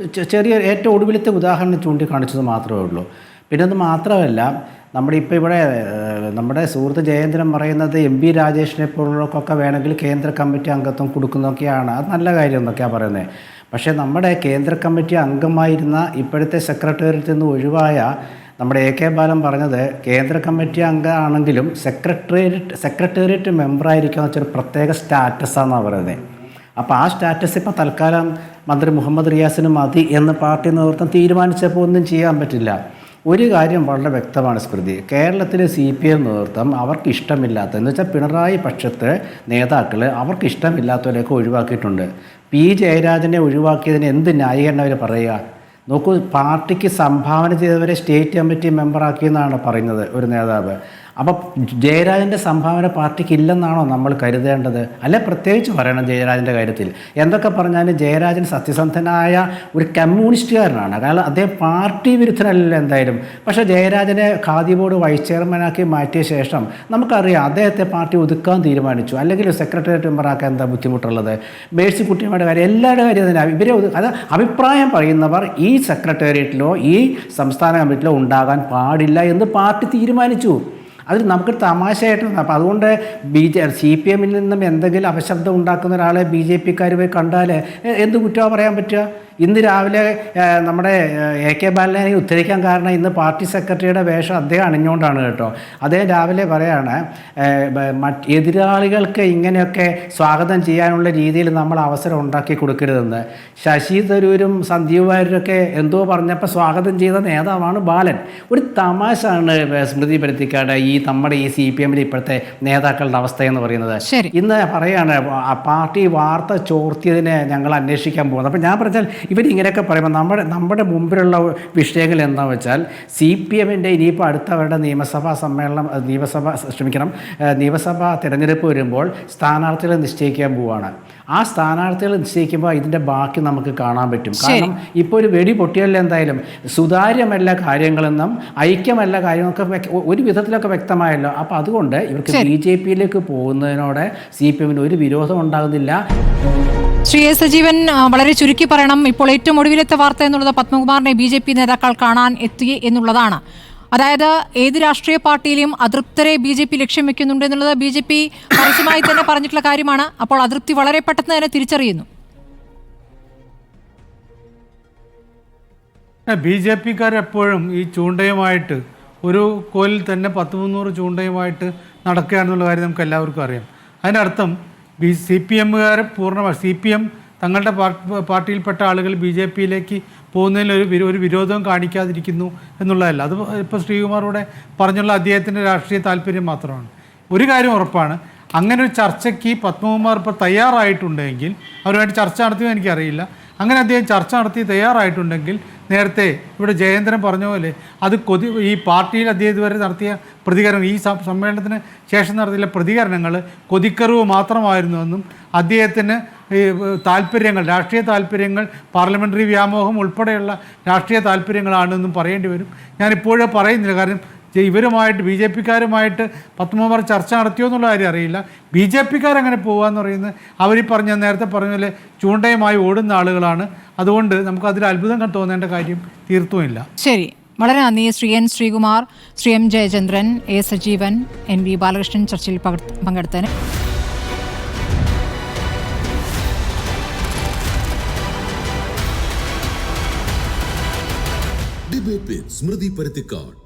ചെറിയ ഏറ്റവും ഒടുവിലത്തെ ഉദാഹരണം ചൂണ്ടിക്കാണിച്ചത് മാത്രമേ ഉള്ളൂ. പിന്നെ അത് മാത്രമല്ല, നമ്മുടെ സുഹൃത്ത് ജയേന്ദ്രൻ പറയുന്നത് MP രാജേഷിനെ പോലുള്ളവർക്കൊക്കെ വേണമെങ്കിൽ കേന്ദ്ര കമ്മിറ്റി അംഗത്വം കൊടുക്കുന്നതൊക്കെയാണ്, അത് നല്ല കാര്യം എന്നൊക്കെയാണ് പറയുന്നത്. പക്ഷേ നമ്മുടെ കേന്ദ്ര കമ്മിറ്റി അംഗമായിരുന്ന ഇപ്പോഴത്തെ സെക്രട്ടേറിയറ്റിൽ നിന്ന് ഒഴിവായ നമ്മുടെ AK ബാലൻ പറഞ്ഞത് കേന്ദ്ര കമ്മിറ്റി അംഗമാണെങ്കിലും സെക്രട്ടേറിയറ്റ് മെമ്പറായിരിക്കുമെന്ന് വെച്ചൊരു പ്രത്യേക സ്റ്റാറ്റസാണെന്നാണ് പറയുന്നത്. അപ്പോൾ ആ സ്റ്റാറ്റസ് ഇപ്പോൾ തൽക്കാലം മന്ത്രി മുഹമ്മദ് റിയാസിന് മതി എന്ന് പാർട്ടി നേതൃത്വം തീരുമാനിച്ചപ്പോൾ ഒന്നും ചെയ്യാൻ പറ്റില്ല. ഒരു കാര്യം വളരെ വ്യക്തമാണ് സ്മൃതി, കേരളത്തിലെ CPM നേതൃത്വം അവർക്ക് ഇഷ്ടമില്ലാത്ത, എന്ന് വെച്ചാൽ പിണറായി പക്ഷത്ത് നേതാക്കൾ അവർക്ക് ഇഷ്ടമില്ലാത്തവരെയൊക്കെ ഒഴിവാക്കിയിട്ടുണ്ട്. P ജയരാജനെ ഒഴിവാക്കിയതിന് എന്ത് ന്യായീകരണം അവർ പറയുക? നോക്കൂ, പാർട്ടിക്ക് സംഭാവന ചെയ്തവരെ സ്റ്റേറ്റ് കമ്മിറ്റി മെമ്പറാക്കിയെന്നാണ് പറയുന്നത് ഒരു നേതാവ്. അപ്പോൾ ജയരാജൻ്റെ സംഭാവന പാർട്ടിക്ക് ഇല്ലെന്നാണോ നമ്മൾ കരുതേണ്ടത്? അല്ലെ പ്രത്യേകിച്ച് പറയണം ജയരാജൻ്റെ കാര്യത്തിൽ. എന്തൊക്കെ പറഞ്ഞാലും ജയരാജൻ സത്യസന്ധനായ ഒരു കമ്മ്യൂണിസ്റ്റുകാരനാണ്, കാരണം അദ്ദേഹം പാർട്ടി വിരുദ്ധനല്ലല്ലോ എന്തായാലും. പക്ഷേ ജയരാജനെ ഖാദി ബോർഡ് വൈസ് ചെയർമാനാക്കി മാറ്റിയ ശേഷം നമുക്കറിയാം അദ്ദേഹത്തെ പാർട്ടി ഒതുക്കാൻ തീരുമാനിച്ചു. അല്ലെങ്കിൽ സെക്രട്ടേറിയറ്റ് മെമ്പറാക്കാൻ എന്താ ബുദ്ധിമുട്ടുള്ളത്? മേഴ്സിക്കുട്ടിയമ്മയുടെ കാര്യം, എല്ലാവരുടെ കാര്യം തന്നെ ഇവരെ അത് അഭിപ്രായം പറയുന്നവർ ഈ സെക്രട്ടേറിയറ്റിലോ ഈ സംസ്ഥാന കമ്മിറ്റിയിലോ ഉണ്ടാകാൻ പാടില്ല എന്ന് പാർട്ടി തീരുമാനിച്ചു. അതിൽ നമുക്ക് തമാശയായിട്ടുണ്ട്. അപ്പോൾ അതുകൊണ്ട് CPMൽ നിന്നും എന്തെങ്കിലും അപശബ്ദം ഉണ്ടാക്കുന്ന ഒരാളെ BJPക്കാർ പോയി കണ്ടാൽ എന്ത് കുറ്റമാണ് പറയാൻ പറ്റുക? ഇന്ന് രാവിലെ നമ്മുടെ AK ബാലനെ ഉദ്ധരിക്കാൻ കാരണം ഇന്ന് പാർട്ടി സെക്രട്ടറിയുടെ വേഷം അദ്ദേഹം അണിഞ്ഞുകൊണ്ടാണ് കേട്ടോ. അദ്ദേഹം രാവിലെ പറയാണ് എതിരാളികൾക്ക് ഇങ്ങനെയൊക്കെ സ്വാഗതം ചെയ്യാനുള്ള രീതിയിൽ നമ്മൾ അവസരം ഉണ്ടാക്കി കൊടുക്കരുതെന്ന്. ശശി തരൂരും സന്ദീപ് വാര്യരൊക്കെ എന്തോ പറഞ്ഞപ്പോൾ സ്വാഗതം ചെയ്ത നേതാവാണ് ബാലൻ. ഒരു തമാശയാണ് സ്മൃതി പരുത്തിക്കാട് നമ്മുടെ ഈ CPMൽ ഇപ്പോഴത്തെ നേതാക്കളുടെ അവസ്ഥയെന്ന് പറയുന്നത്. ഇന്ന് പറയാണ് പാർട്ടി വാർത്ത ചോർത്തിയതിനെ ഞങ്ങൾ അന്വേഷിക്കാൻ പോകുന്നത്. അപ്പോൾ ഞാൻ പറഞ്ഞാൽ ഇവരിങ്ങനെയൊക്കെ പറയുമ്പോൾ നമ്മുടെ മുമ്പിലുള്ള വിഷയങ്ങൾ എന്താണെന്ന് വെച്ചാൽ CPMൻ്റെ ഇനിയിപ്പോൾ അടുത്തവരുടെ നിയമസഭാ തിരഞ്ഞെടുപ്പ് വരുമ്പോൾ സ്ഥാനാർത്ഥികളെ നിശ്ചയിക്കാൻ പോവുകയാണ്. ആ സ്ഥാനാർത്ഥികൾ നിശ്ചയിക്കുമ്പോൾ ഇതിൻ്റെ ബാക്കി നമുക്ക് കാണാൻ പറ്റും. കാരണം ഇപ്പോൾ ഒരു വെടി പൊട്ടിയല്ല, എന്തായാലും സുതാര്യമല്ല കാര്യങ്ങളെന്നും ഐക്യമല്ല കാര്യങ്ങളൊക്കെ ഒരു വിധത്തിലൊക്കെ വ്യക്തമായല്ലോ. അപ്പോൾ അതുകൊണ്ട് ഇവർക്ക് BJPയിലേക്ക് പോകുന്നതിനോട് CPMന് ഒരു വിരോധം ഉണ്ടാകുന്നില്ല. ശ്രീ എ സജീവൻ, വളരെ ചുരുക്കി പറയണം, ഇപ്പോൾ ഏറ്റവും ഒടുവിലത്തെ വാർത്ത എന്നുള്ളത് പത്മകുമാറിനെ BJP നേതാക്കൾ കാണാൻ എത്തി എന്നുള്ളതാണ്. അതായത് ഏത് രാഷ്ട്രീയ പാർട്ടിയിലും അതൃപ്തരെ BJP ലക്ഷ്യം വെക്കുന്നുണ്ട് എന്നുള്ളത് BJP പരസ്യമായി തന്നെ പറഞ്ഞിട്ടുള്ള കാര്യമാണ്. അപ്പോൾ അതൃപ്തി വളരെ പെട്ടെന്ന് തന്നെ തിരിച്ചറിയുന്നു. BJPക്കാരെപ്പോഴും ഈ ചൂണ്ടയുമായിട്ട് ഒരു കോലിൽ തന്നെ 10-300 ചൂണ്ടയുമായിട്ട് നടക്കുകയാണെന്നുള്ള കാര്യം നമുക്ക് എല്ലാവർക്കും അറിയാം. അതിനർത്ഥം CPMകാരെ പൂർണ്ണമായി CPM തങ്ങളുടെ പാർട്ടിയിൽപ്പെട്ട ആളുകൾ BJPയിലേക്ക് പോകുന്നതിൽ ഒരു വിരോധവും കാണിക്കാതിരിക്കുന്നു എന്നുള്ളതല്ല. അത് ഇപ്പോൾ ശ്രീകുമാറൂടെ പറഞ്ഞുള്ള അദ്ദേഹത്തിൻ്റെ രാഷ്ട്രീയ താല്പര്യം മാത്രമാണ്. ഒരു കാര്യം ഉറപ്പാണ്, അങ്ങനെ ഒരു ചർച്ചയ്ക്ക് പത്മകുമാർ ഇപ്പോൾ തയ്യാറായിട്ടുണ്ടെങ്കിൽ, അവരുമായിട്ട് ചർച്ച നടത്തിയോ എനിക്കറിയില്ല, അങ്ങനെ അദ്ദേഹം ചർച്ച നടത്തി തയ്യാറായിട്ടുണ്ടെങ്കിൽ നേരത്തെ ഇവിടെ ജയേന്ദ്രൻ പറഞ്ഞ പോലെ അത് ഈ പാർട്ടിയിൽ അദ്ദേഹം ഇതുവരെ നടത്തിയ പ്രതികരണം, ഈ സമ്മേളനത്തിന് ശേഷം നടത്തിയ പ്രതികരണങ്ങൾ കൊതിക്കറിവ് മാത്രമായിരുന്നുവെന്നും അദ്ദേഹത്തിന് താല്പര്യങ്ങൾ, രാഷ്ട്രീയ താല്പര്യങ്ങൾ, പാർലമെൻ്ററി വ്യാമോഹം ഉൾപ്പെടെയുള്ള രാഷ്ട്രീയ താല്പര്യങ്ങളാണെന്നും പറയേണ്ടി വരും. ഞാനിപ്പോഴും പറയുന്നില്ല, കാരണം ഇവരുമായിട്ട് BJP-ക്കാരുമായിട്ട് പത്മകുമാർ ചർച്ച നടത്തിയോ എന്നുള്ള കാര്യം അറിയില്ല. BJP-ക്കാരങ്ങനെ പോകാമെന്ന് പറയുന്നത് അവർ നേരത്തെ പറഞ്ഞ പോലെ ചൂണ്ടയുമായി ഓടുന്ന ആളുകളാണ്. അതുകൊണ്ട് നമുക്ക് അതിൽ അത്ഭുതം തോന്നേണ്ട കാര്യം തീർത്തുമില്ല. ശരി, വളരെ നന്ദി Shri N. Sreekumar, Shri M. Jayachandran, A. Sajeevan, NV Balakrishnan ചർച്ചയിൽ പങ്കെടുത്തതിന്. ഡിബേറ്റ് വിത്ത് സ്മൃതി പരുത്തിക്കാട്.